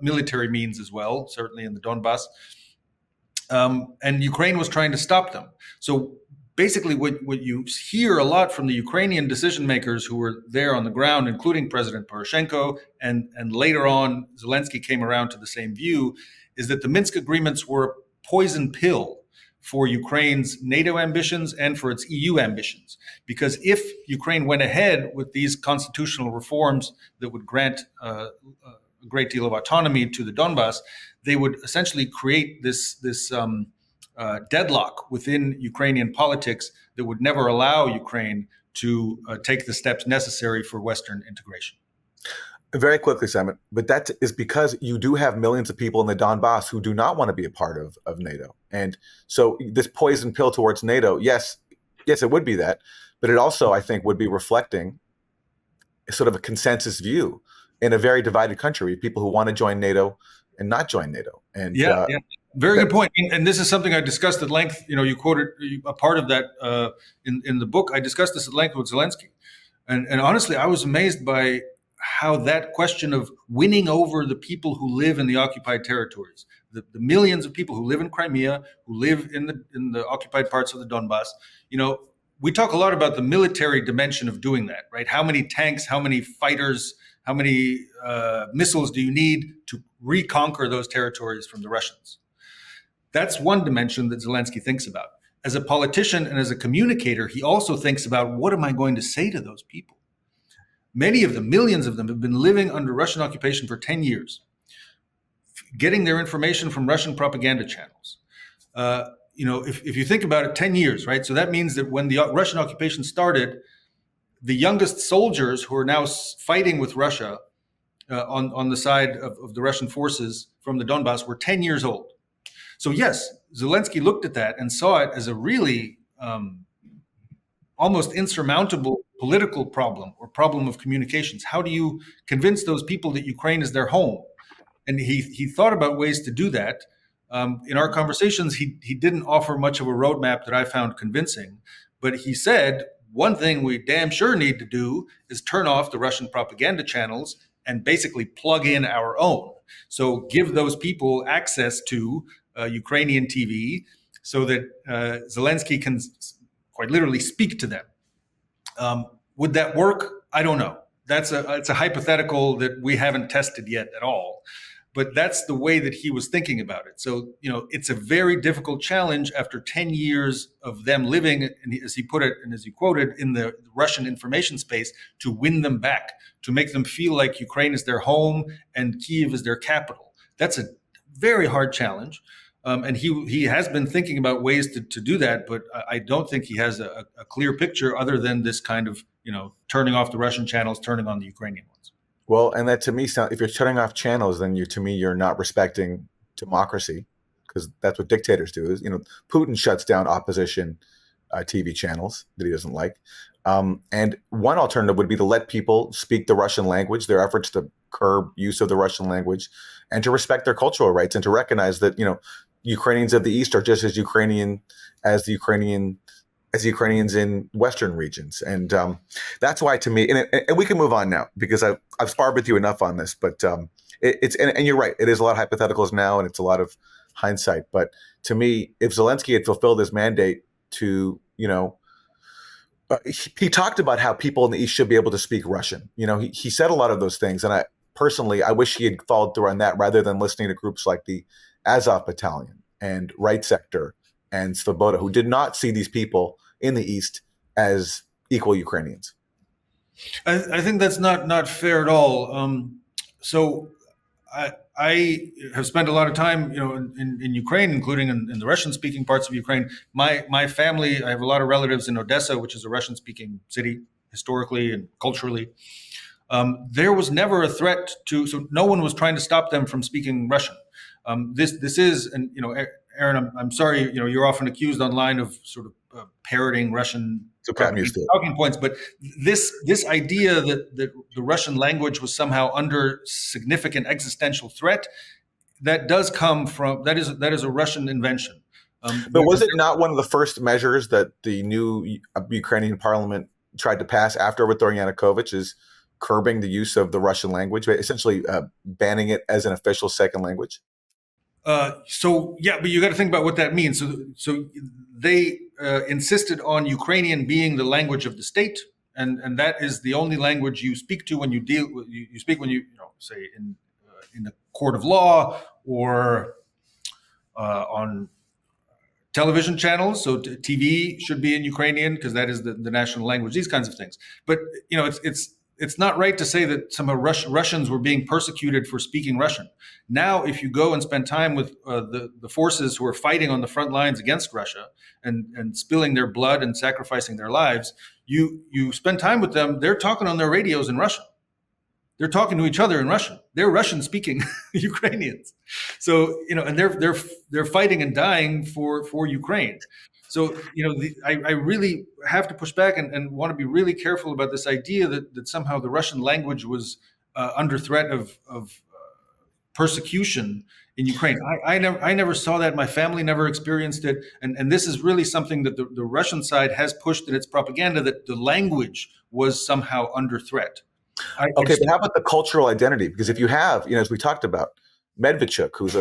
military means as well, certainly in the Donbass. And Ukraine was trying to stop them. So basically what you hear a lot from the Ukrainian decision makers who were there on the ground, including President Poroshenko, and later on Zelensky came around to the same view, is that the Minsk agreements were a poison pill for Ukraine's NATO ambitions and for its EU ambitions. Because if Ukraine went ahead with these constitutional reforms that would grant a great deal of autonomy to the Donbass, they would essentially create this deadlock within Ukrainian politics that would never allow Ukraine to take the steps necessary for Western integration. Very quickly, Simon, but that is because you do have millions of people in the Donbass who do not want to be a part of NATO. And so this poison pill towards NATO, yes, it would be that, but it also, I think, would be reflecting sort of a consensus view in a very divided country, people who want to join NATO and not join NATO. And very good point. And this is something I discussed at length. You quoted a part of that in the book. I discussed this at length with Zelensky. And honestly, I was amazed by how that question of winning over the people who live in the occupied territories, the millions of people who live in Crimea, who live in the occupied parts of the Donbass, we talk a lot about the military dimension of doing that, right? How many tanks, how many fighters, how many missiles do you need to reconquer those territories from the Russians? That's one dimension that Zelensky thinks about. As a politician and as a communicator, he also thinks about, what am I going to say to those people? Many of them, millions of them, have been living under Russian occupation for 10 years, getting their information from Russian propaganda channels. If you think about it, 10 years, right? So that means that when the Russian occupation started, the youngest soldiers who are now fighting with Russia on the side of the Russian forces from the Donbass were 10 years old. So yes, Zelensky looked at that and saw it as a really almost insurmountable political problem or problem of communications. How do you convince those people that Ukraine is their home? And he thought about ways to do that. In our conversations, he didn't offer much of a roadmap that I found convincing, but he said, one thing we damn sure need to do is turn off the Russian propaganda channels and basically plug in our own. So give those people access to Ukrainian TV so that Zelensky can quite literally speak to them. Would that work? I don't know. It's a hypothetical that we haven't tested yet at all. But that's the way that he was thinking about it. So, it's a very difficult challenge after 10 years of them living, as he put it, and as he quoted, in the Russian information space, to win them back, to make them feel like Ukraine is their home and Kyiv is their capital. That's a very hard challenge. And he has been thinking about ways to do that, but I don't think he has a clear picture other than this kind of, turning off the Russian channels, turning on the Ukrainian ones. Well, and that to me sounds, if you're shutting off channels, then you're not respecting democracy, because that's what dictators do. Is Putin shuts down opposition TV channels that he doesn't like, and one alternative would be to let people speak the Russian language. Their efforts to curb use of the Russian language, and to respect their cultural rights, and to recognize that Ukrainians of the East are just as Ukrainian as the Ukrainians in Western regions. And that's why, to me, and we can move on now, because I've sparred with you enough on this, but it's you're right. It is a lot of hypotheticals now, and it's a lot of hindsight. But to me, if Zelensky had fulfilled his mandate to, he talked about how people in the East should be able to speak Russian. He said a lot of those things, and I wish he had followed through on that rather than listening to groups like the Azov Battalion and Right Sector and Svoboda, who did not see these people in the East as equal Ukrainians. I think that's not fair at all. So I have spent a lot of time, in Ukraine, including in the Russian-speaking parts of Ukraine. My family, I have a lot of relatives in Odessa, which is a Russian-speaking city historically and culturally. There was never a threat so no one was trying to stop them from speaking Russian. This is, and Aaron, I'm sorry, you're often accused online of sort of parroting Russian talking points, but this idea that the Russian language was somehow under significant existential threat, that does come from that is a Russian invention. But was it not one of the first measures that the new Ukrainian parliament tried to pass after overthrowing Yanukovych, is curbing the use of the Russian language, essentially banning it as an official second language? So yeah, but you got to think about what that means. So they insisted on Ukrainian being the language of the state, and that is the only language you speak to when you you speak when you say in the court of law or on television channels. So TV should be in Ukrainian because that is the national language. These kinds of things. But it's not right to say that some Russians were being persecuted for speaking Russian. Now, if you go and spend time with the forces who are fighting on the front lines against Russia and spilling their blood and sacrificing their lives, you spend time with them, they're talking on their radios in Russian. They're talking to each other in Russian. They're Russian-speaking Ukrainians. So, and they're fighting and dying for Ukraine. So, I really have to push back and want to be really careful about this idea that somehow the Russian language was under threat of persecution in Ukraine. I never saw that. My family never experienced it. And this is really something that the Russian side has pushed in its propaganda, that the language was somehow under threat. But how about the cultural identity? Because if you have, as we talked about, Medvedchuk, who's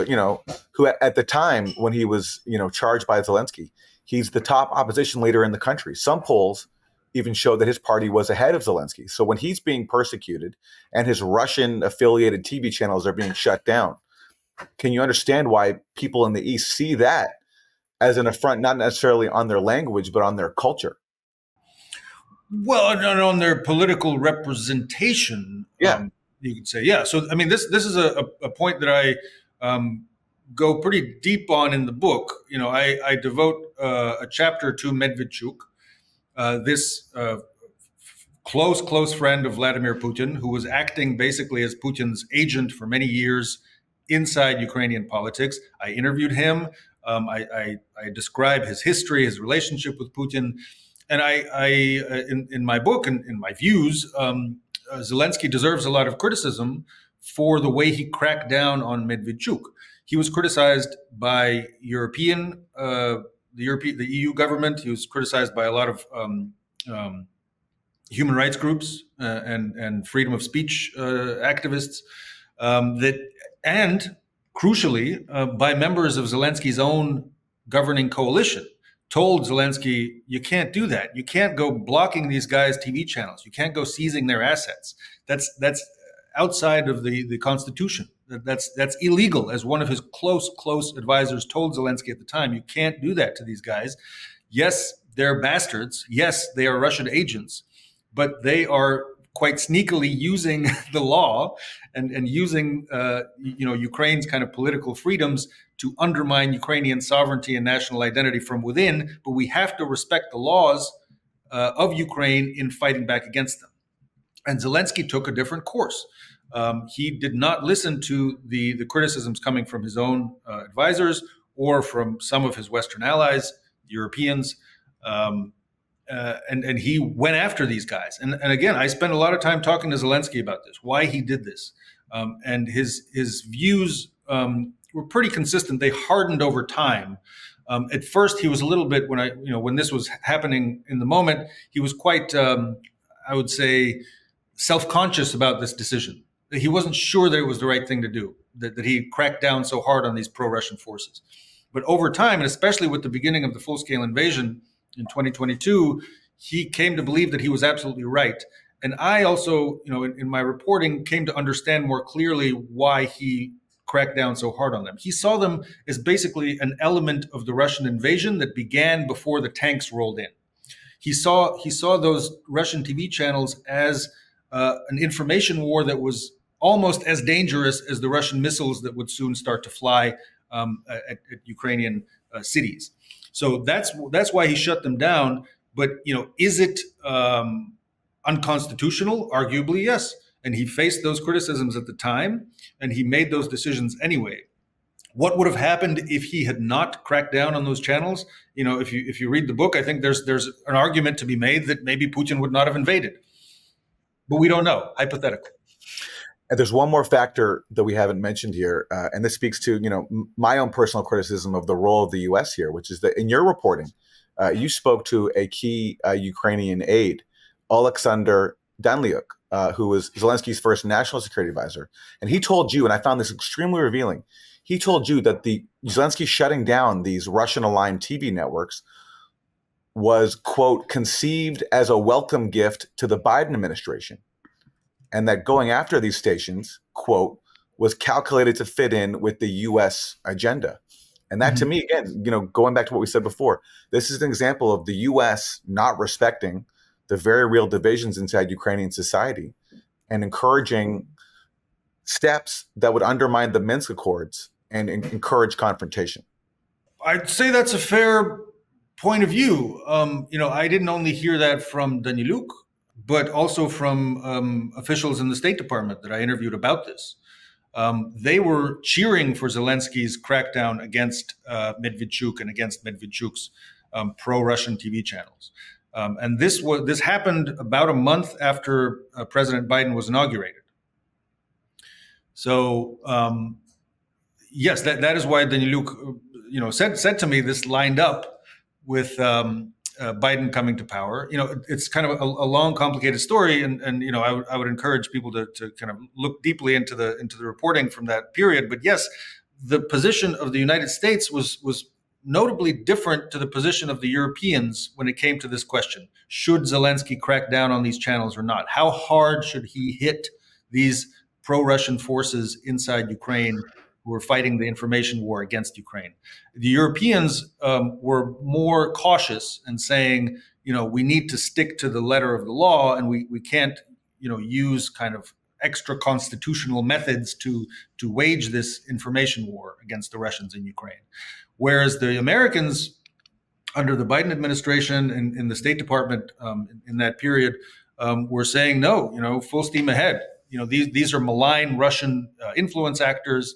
who at the time when he was, charged by Zelensky, he's the top opposition leader in the country. Some polls even show that his party was ahead of Zelensky. So when he's being persecuted and his Russian affiliated TV channels are being shut down, can you understand why people in the East see that as an affront, not necessarily on their language, but on their culture? Well, on their political representation, you could say, yeah. So, I mean, this is a point that I go pretty deep on in the book. I devote a chapter to Medvedchuk, this close friend of Vladimir Putin, who was acting basically as Putin's agent for many years inside Ukrainian politics. I interviewed him. I describe his history, his relationship with Putin. And in my book and in my views, Zelensky deserves a lot of criticism for the way he cracked down on Medvedchuk. He was criticized by the EU government. He was criticized by a lot of human rights groups and freedom of speech activists. And crucially, by members of Zelensky's own governing coalition. Told Zelensky, you can't do that. You can't go blocking these guys' TV channels. You can't go seizing their assets. That's outside of the Constitution. That's illegal. As one of his close advisors told Zelensky at the time, you can't do that to these guys. Yes, they're bastards. Yes, they are Russian agents, but they are quite sneakily using the law and using Ukraine's kind of political freedoms to undermine Ukrainian sovereignty and national identity from within. But we have to respect the laws of Ukraine in fighting back against them. And Zelensky took a different course. He did not listen to the criticisms coming from his own advisors or from some of his Western allies, Europeans. And he went after these guys. And again, I spent a lot of time talking to Zelensky about this, why he did this. And his views were pretty consistent. They hardened over time. At first, he was a little bit, when this was happening in the moment, he was quite, I would say, self-conscious about this decision. He wasn't sure that it was the right thing to do, that he cracked down so hard on these pro-Russian forces. But over time, and especially with the beginning of the full-scale invasion in 2022, he came to believe that he was absolutely right. And I also, in my reporting, came to understand more clearly why he cracked down so hard on them. He saw them as basically an element of the Russian invasion that began before the tanks rolled in. He saw those Russian TV channels as an information war that was almost as dangerous as the Russian missiles that would soon start to fly at Ukrainian cities. So that's why he shut them down. But is it unconstitutional? Arguably, yes. And he faced those criticisms at the time, and he made those decisions anyway. What would have happened if he had not cracked down on those channels? If you read the book, I think there's an argument to be made that maybe Putin would not have invaded, but we don't know. Hypothetical. And there's one more factor that we haven't mentioned here, and this speaks to my own personal criticism of the role of the U.S. here, which is that in your reporting, you spoke to a key Ukrainian aide, Oleksandr Danliuk, who was Zelensky's first national security advisor, and he told you, and I found this extremely revealing. He told you that the Zelensky shutting down these Russian-aligned TV networks was, quote, conceived as a welcome gift to the Biden administration, and that going after these stations, quote, was calculated to fit in with the U.S. agenda. And that, to me, again, going back to what we said before, this is an example of the U.S. not respecting the very real divisions inside Ukrainian society and encouraging steps that would undermine the Minsk Accords and encourage confrontation. I'd say that's a fair point of view. I didn't only hear that from Daniluk, but also from officials in the State Department that I interviewed about this. They were cheering for Zelensky's crackdown against Medvedchuk and against Medvedchuk's pro-Russian TV channels. And this happened about a month after President Biden was inaugurated. So yes, that is why Daniluk, said to me this lined up with Biden coming to power. It's kind of a long, complicated story, and I would encourage people to kind of look deeply into the reporting from that period. But yes, the position of the United States was notably different to the position of the Europeans when it came to this question: should Zelensky crack down on these channels or not? How hard should he hit these pro-Russian forces inside Ukraine who were fighting the information war against Ukraine? The Europeans were more cautious and saying, we need to stick to the letter of the law, and we can't, use kind of extra constitutional methods to wage this information war against the Russians in Ukraine. Whereas the Americans, under the Biden administration and in the State Department in that period, were saying, no, full steam ahead. These are malign Russian influence actors.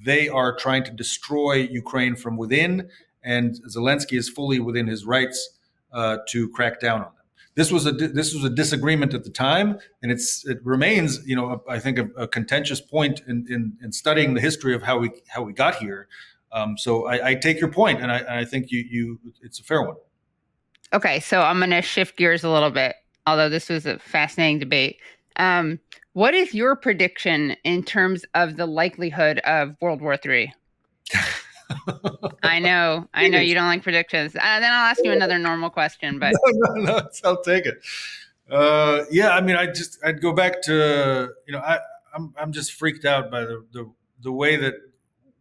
They are trying to destroy Ukraine from within, and Zelensky is fully within his rights to crack down on them. This was a disagreement at the time, and it remains, I think, a contentious point in studying the history of how we got here. So I take your point, and I think it's a fair one. Okay, so I'm going to shift gears a little bit, although this was a fascinating debate. What is your prediction in terms of the likelihood of World War III? I know you don't like predictions. Then I'll ask you another normal question. But no, I'll take it. I'd go back to I'm just freaked out by the way that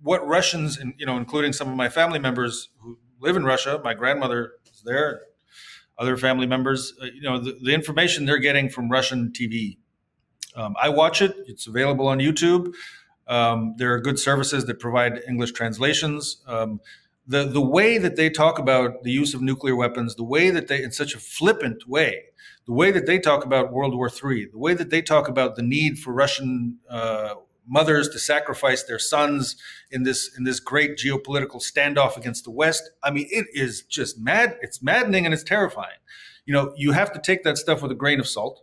what Russians, including some of my family members who live in Russia. My grandmother is there. Other family members, the information they're getting from Russian TV. I watch it. It's available on YouTube. There are good services that provide English translations. The way that they talk about the use of nuclear weapons, the way that in such a flippant way, the way that they talk about World War III, the way that they talk about the need for Russian mothers to sacrifice their sons in this great geopolitical standoff against the West. I mean, it is just mad. It's maddening and it's terrifying. You have to take that stuff with a grain of salt,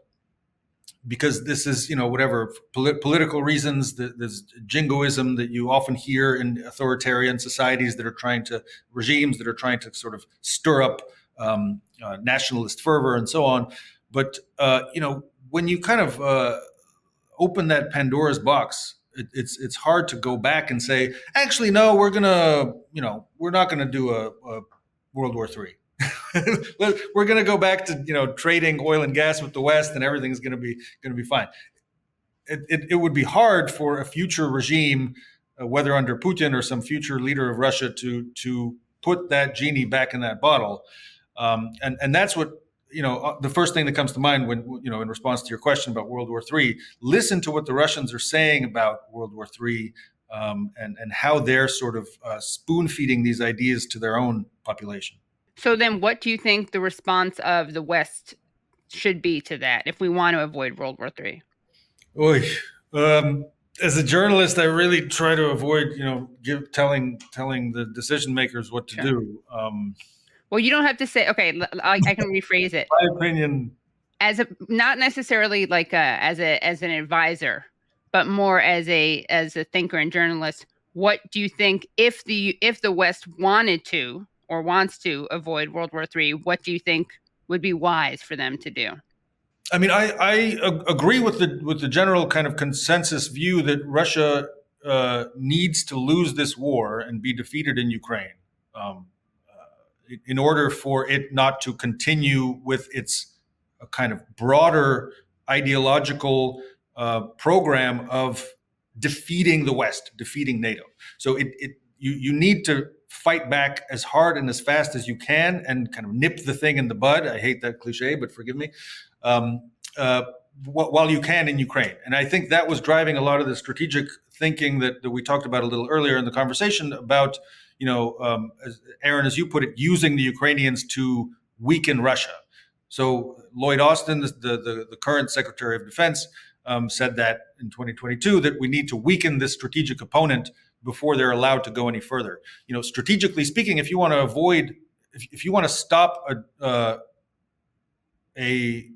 because this is, whatever political reasons, there's jingoism that you often hear in authoritarian societies regimes that are trying to sort of stir up nationalist fervor and so on. But, when you kind of open that Pandora's box, it's hard to go back and say, actually, no, we're not going to do a World War III. We're going to go back to trading oil and gas with the West, and everything's going to be fine. It would be hard for a future regime, whether under Putin or some future leader of Russia, to put that genie back in that bottle. And that's what, the first thing that comes to mind when, in response to your question about World War III, listen to what the Russians are saying about World War III, and how they're sort of spoon feeding these ideas to their own population. So then what do you think the response of the West should be to that if we want to avoid World War III? Oy. As a journalist, I really try to avoid, telling the decision makers what to do. Well, you don't have to say. Okay, I can rephrase it. My opinion, not necessarily like as an advisor, but more as a thinker and journalist. What do you think if the West wanted to or wants to avoid World War III? What do you think would be wise for them to do? I mean, I agree with the general kind of consensus view that Russia needs to lose this war and be defeated in Ukraine, in order for it not to continue with its kind of broader ideological program of defeating the West, defeating NATO. So you need to fight back as hard and as fast as you can and kind of nip the thing in the bud. I hate that cliche, but forgive me. While you can in Ukraine. And I think that was driving a lot of the strategic thinking that we talked about a little earlier in the conversation about, Aaron, as you put it, using the Ukrainians to weaken Russia. So Lloyd Austin, the current Secretary of Defense, said that in 2022 that we need to weaken this strategic opponent before they're allowed to go any further. Strategically speaking, if you want to stop a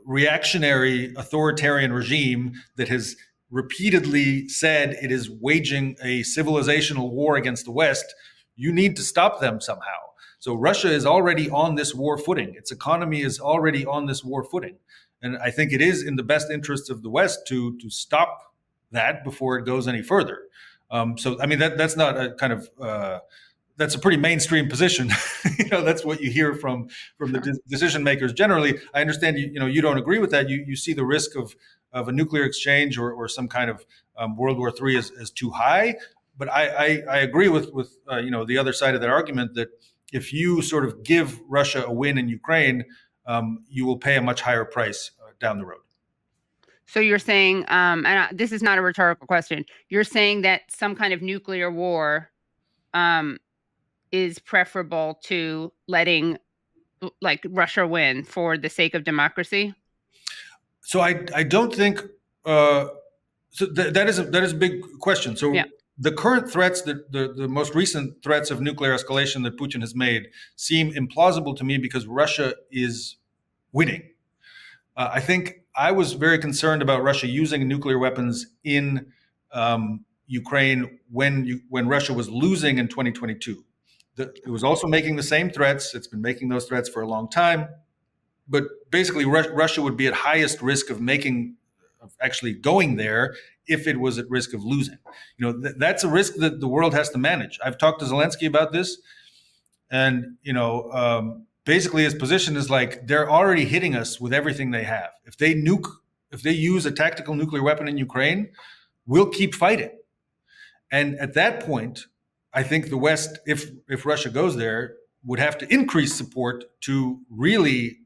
reactionary authoritarian regime that has repeatedly said it is waging a civilizational war against the West, you need to stop them somehow. So Russia is already on this war footing. Its economy is already on this war footing. And I think it is in the best interests of the West to stop that before it goes any further. So, I mean, that's not a kind of that's a pretty mainstream position. That's what you hear from the decision makers generally. I understand you don't agree with that. You see the risk of a nuclear exchange or some kind of World War III as too high. But I agree with the other side of that argument that if you sort of give Russia a win in Ukraine, you will pay a much higher price down the road. So you're saying, and this is not a rhetorical question, you're saying that some kind of nuclear war is preferable to letting Russia win for the sake of democracy? So I don't think so. That is a big question. So yeah. The current threats, the most recent threats of nuclear escalation that Putin has made seem implausible to me because Russia is winning. I think I was very concerned about Russia using nuclear weapons in Ukraine when Russia was losing in 2022. It was also making the same threats. It's been making those threats for a long time. But basically, Russia would be at highest risk of actually going there if it was at risk of losing. That's a risk that the world has to manage. I've talked to Zelensky about this. And, basically his position is like, they're already hitting us with everything they have. If they use a tactical nuclear weapon in Ukraine, we'll keep fighting. And at that point, I think the West, if Russia goes there, would have to increase support to really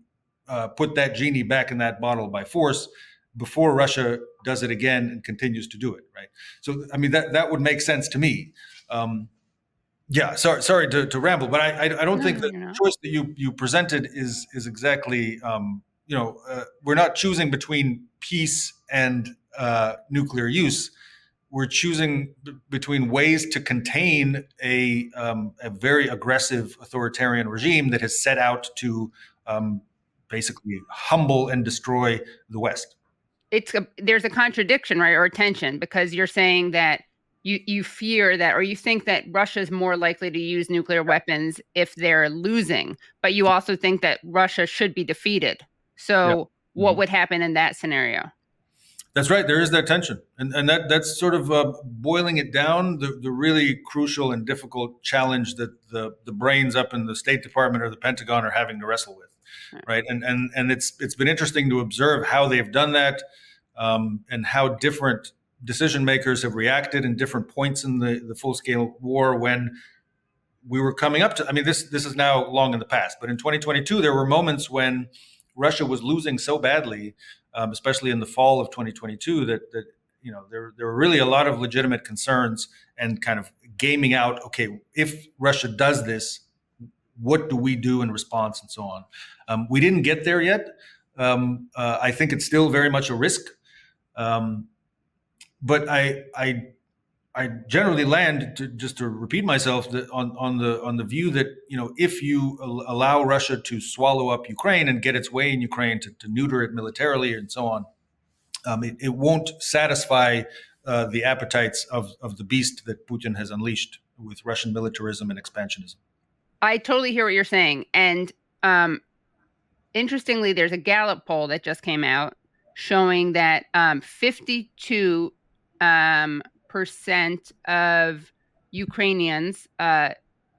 put that genie back in that bottle by force before Russia does it again and continues to do it, right? So, I mean, that would make sense to me. Yeah, sorry to ramble, but I don't think the choice that you presented is exactly, we're not choosing between peace and nuclear use. We're choosing between ways to contain a very aggressive authoritarian regime that has set out to basically humble and destroy the West. There's a contradiction, right, or a tension, because you're saying that you fear that, or you think that Russia is more likely to use nuclear weapons if they're losing, but you also think that Russia should be defeated. So what would happen in that scenario? That's right. There is that tension, and that's sort of boiling it down. The really crucial and difficult challenge that the brains up in the State Department or the Pentagon are having to wrestle with, right? And it's been interesting to observe how they've done that, and how different decision makers have reacted in different points in the full scale war when we were coming up to. I mean, this is now long in the past, but in 2022 there were moments when Russia was losing so badly. Especially in the fall of 2022, that there were really a lot of legitimate concerns and kind of gaming out. Okay, if Russia does this, what do we do in response, and so on. We didn't get there yet. I think it's still very much a risk, but I generally land just to repeat myself on the view that if you allow Russia to swallow up Ukraine and get its way in Ukraine to neuter it militarily and so on, it won't satisfy the appetites of the beast that Putin has unleashed with Russian militarism and expansionism. I totally hear what you're saying, and interestingly, there's a Gallup poll that just came out showing that 52% of Ukrainians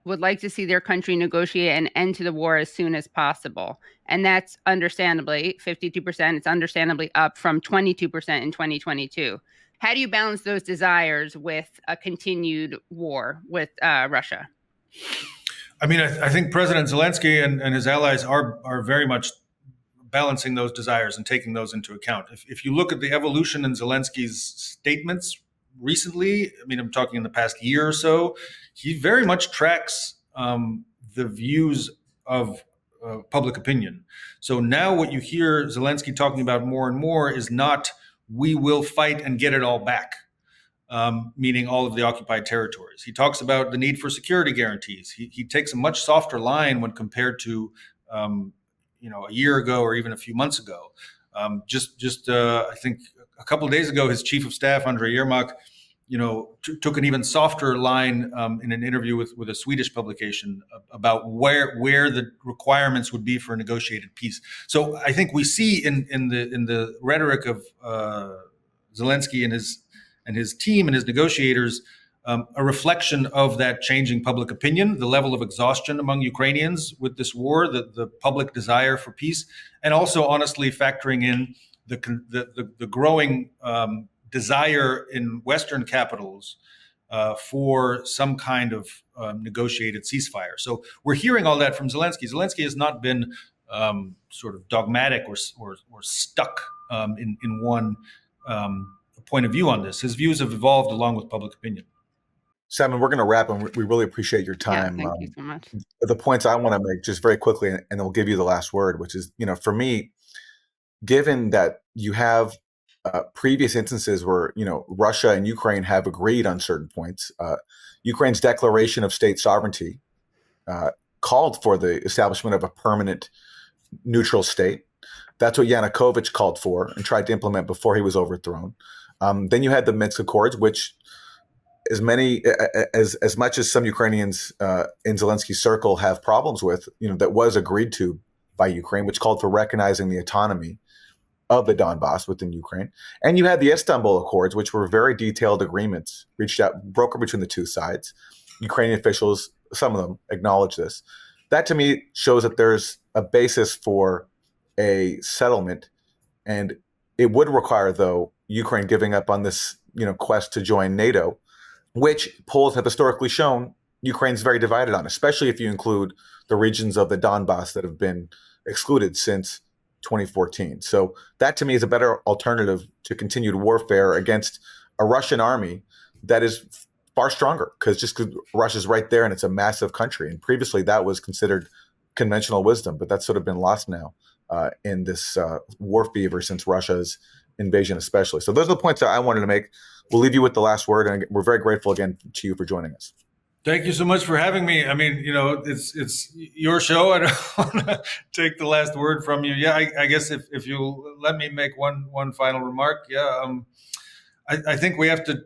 would like to see their country negotiate an end to the war as soon as possible. And that's understandably 52%. It's understandably up from 22% in 2022. How do you balance those desires with a continued war with Russia? I mean, I think President Zelensky and his allies are very much balancing those desires and taking those into account. If you look at the evolution in Zelensky's statements recently, I mean, I'm talking in the past year or so, he very much tracks the views of public opinion. So now what you hear Zelensky talking about more and more is not "we will fight and get it all back," meaning all of the occupied territories. He talks about the need for security guarantees. He takes a much softer line when compared to a year ago or even a few months ago. I think a couple of days ago, his chief of staff, Andrei Yermak, took an even softer line in an interview with a Swedish publication about where the requirements would be for a negotiated peace. So I think we see in the rhetoric of Zelensky and his team and his negotiators a reflection of that changing public opinion, the level of exhaustion among Ukrainians with this war, the public desire for peace, and also honestly factoring in the growing desire in Western capitals for some kind of negotiated ceasefire. So we're hearing all that from Zelensky. Zelensky has not been sort of dogmatic or stuck in one point of view on this. His views have evolved along with public opinion. Simon, we're going to wrap, and we really appreciate your time. Yeah, thank you so much. The points I want to make just very quickly, and then we'll give you the last word, which is, for me, given that you have previous instances where, Russia and Ukraine have agreed on certain points, Ukraine's declaration of state sovereignty called for the establishment of a permanent neutral state. That's what Yanukovych called for and tried to implement before he was overthrown. Then you had the Minsk Accords, which as much as some Ukrainians in Zelensky's circle have problems with, that was agreed to by Ukraine, which called for recognizing the autonomy of the Donbass within Ukraine. And you had the Istanbul Accords, which were very detailed agreements brokered between the two sides. Ukrainian officials, some of them, acknowledge this. That to me shows that there's a basis for a settlement, and it would require, though, Ukraine giving up on this, quest to join NATO, which polls have historically shown Ukraine's very divided on, especially if you include the regions of the Donbass that have been excluded since 2014. So that to me is a better alternative to continued warfare against a Russian army that is far stronger, because Russia's right there and it's a massive country. And previously that was considered conventional wisdom, but that's sort of been lost now in this war fever since Russia's invasion especially. So those are the points that I wanted to make. We'll leave you with the last word, and we're very grateful again to you for joining us. Thank you so much for having me. I mean, it's your show. I don't want to take the last word from you. Yeah, I guess if you let me make one final remark. Yeah, I think we have to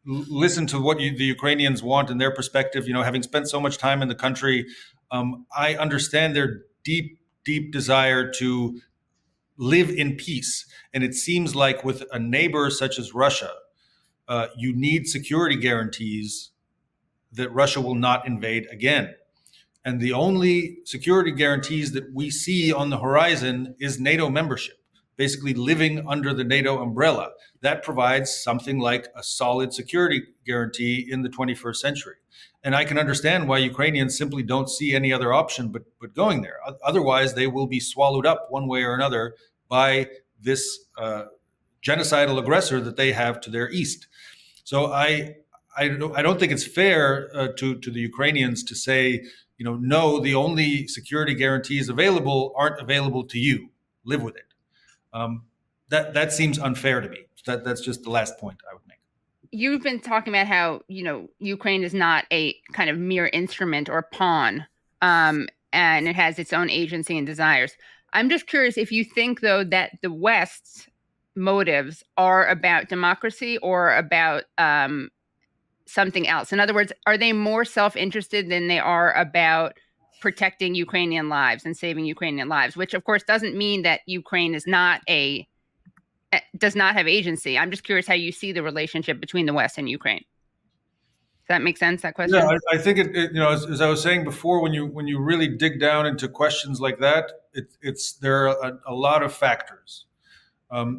listen to what the Ukrainians want and their perspective. Having spent so much time in the country, I understand their deep desire to live in peace. And it seems like with a neighbor such as Russia, you need security guarantees that Russia will not invade again. And the only security guarantees that we see on the horizon is NATO membership, basically living under the NATO umbrella. That provides something like a solid security guarantee in the 21st century. And I can understand why Ukrainians simply don't see any other option but going there. Otherwise, they will be swallowed up one way or another by this genocidal aggressor that they have to their east. So I don't think it's fair to the Ukrainians to say, no, the only security guarantees available aren't available to you. Live with it. That seems unfair to me. That's just the last point I would make. You've been talking about how, Ukraine is not a kind of mere instrument or pawn, and it has its own agency and desires. I'm just curious if you think, though, that the West's motives are about democracy or about something else. In other words, are they more self-interested than they are about protecting Ukrainian lives and saving Ukrainian lives, which of course doesn't mean that Ukraine is does not have agency. I'm just curious how you see the relationship between the West and Ukraine. Does that make sense, that question? Yeah, I think as I was saying before, when you really dig down into questions like that, there are a lot of factors.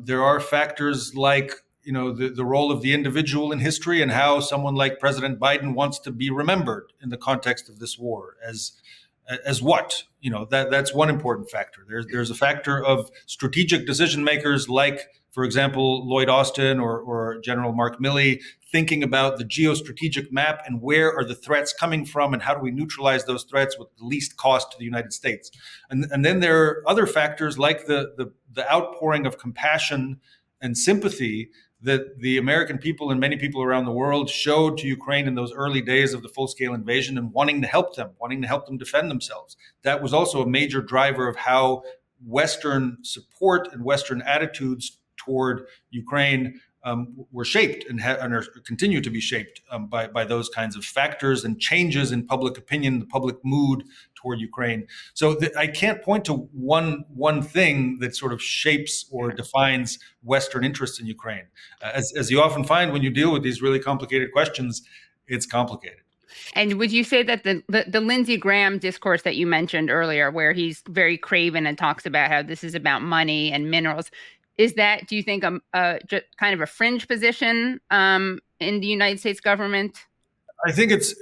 There are factors like the role of the individual in history and how someone like President Biden wants to be remembered in the context of this war as what? That's one important factor. There's a factor of strategic decision makers like, for example, Lloyd Austin or General Mark Milley, thinking about the geostrategic map and where are the threats coming from and how do we neutralize those threats with the least cost to the United States. And then there are other factors like the outpouring of compassion and sympathy that the American people and many people around the world showed to Ukraine in those early days of the full-scale invasion and wanting to help them defend themselves. That was also a major driver of how Western support and Western attitudes toward Ukraine were shaped and continue to be shaped by those kinds of factors and changes in public opinion, the public mood toward Ukraine. So I can't point to one thing that sort of shapes or defines Western interests in Ukraine. As you often find when you deal with these really complicated questions, it's complicated. And would you say that the Lindsey Graham discourse that you mentioned earlier, where he's very craven and talks about how this is about money and minerals, is that, do you think, just kind of a fringe position in the United States government? I think it's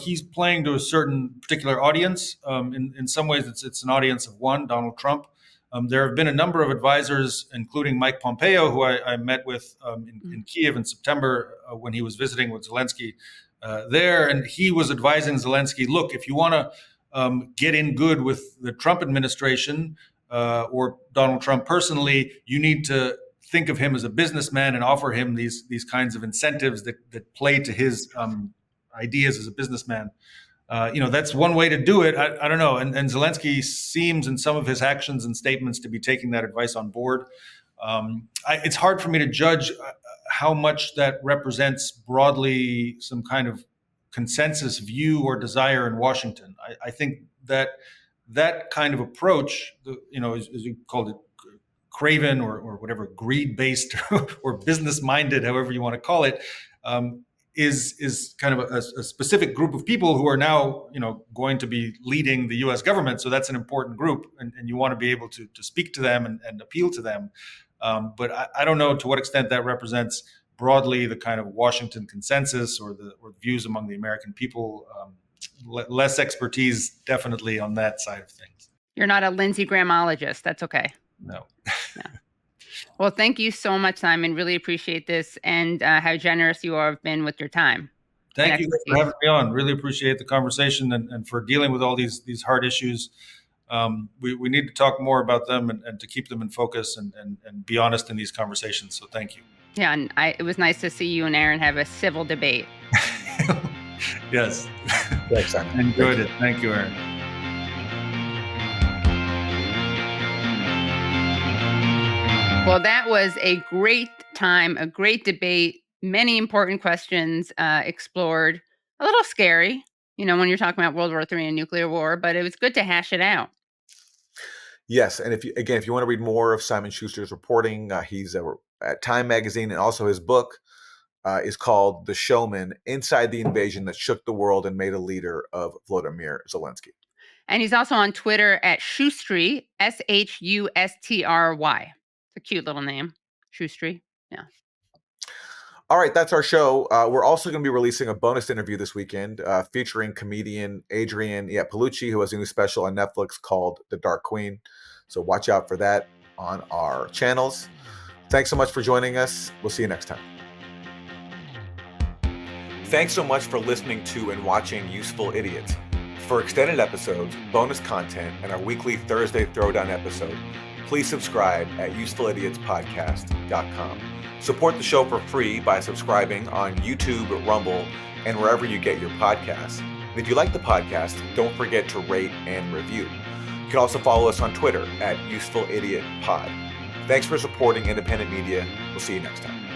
he's playing to a certain particular audience. In some ways, it's an audience of one, Donald Trump. There have been a number of advisors, including Mike Pompeo, who I met with in Kyiv in September when he was visiting with Zelensky there, and he was advising Zelensky, look, if you want to get in good with the Trump administration or Donald Trump personally, you need to think of him as a businessman and offer him these kinds of incentives that play to his ideas as a businessman. That's one way to do it. I don't know. And Zelensky seems in some of his actions and statements to be taking that advice on board. It's hard for me to judge how much that represents broadly some kind of consensus view or desire in Washington. I think that kind of approach, as you called it, craven or whatever, greed-based or business-minded, however you want to call it, is kind of a specific group of people who are now, going to be leading the U.S. government. So that's an important group, and you want to be able to speak to them and appeal to them. But I don't know to what extent that represents broadly the kind of Washington consensus or the views among the American people. Less expertise, definitely, on that side of things. You're not a Lindsey Grahamologist. That's okay. No. Yeah. Well, thank you so much, Simon. Really appreciate this and how generous you have been with your time. Thank you for having me on. Really appreciate the conversation and for dealing with all these hard issues. We need to talk more about them and to keep them in focus and be honest in these conversations. So thank you. Yeah, and it was nice to see you and Aaron have a civil debate. Yes. Thanks, Simon. Enjoyed it. Thank you, Aaron. Well, that was a great time, a great debate, many important questions explored, a little scary, when you're talking about World War III and nuclear war, but it was good to hash it out. Yes, and if you want to read more of Simon Shuster's reporting, he's at Time Magazine, and also his book is called "The Showman: Inside the Invasion That Shook the World and Made a Leader of Volodymyr Zelensky." And he's also on Twitter at Shustry, Shustry. It's a cute little name, Shustry. Yeah. All right, that's our show. We're also going to be releasing a bonus interview this weekend featuring comedian Adrian Iapolucci, who has a new special on Netflix called The Dark Queen. So watch out for that on our channels. Thanks so much for joining us. We'll see you next time. Thanks so much for listening to and watching Useful Idiots. For extended episodes, bonus content, and our weekly Thursday Throwdown episode, please subscribe at usefulidiots.podcast.com. Support the show for free by subscribing on YouTube, Rumble, and wherever you get your podcasts. And if you like the podcast, don't forget to rate and review. You can also follow us on Twitter at UsefulIdiotPod. Thanks for supporting independent media. We'll see you next time.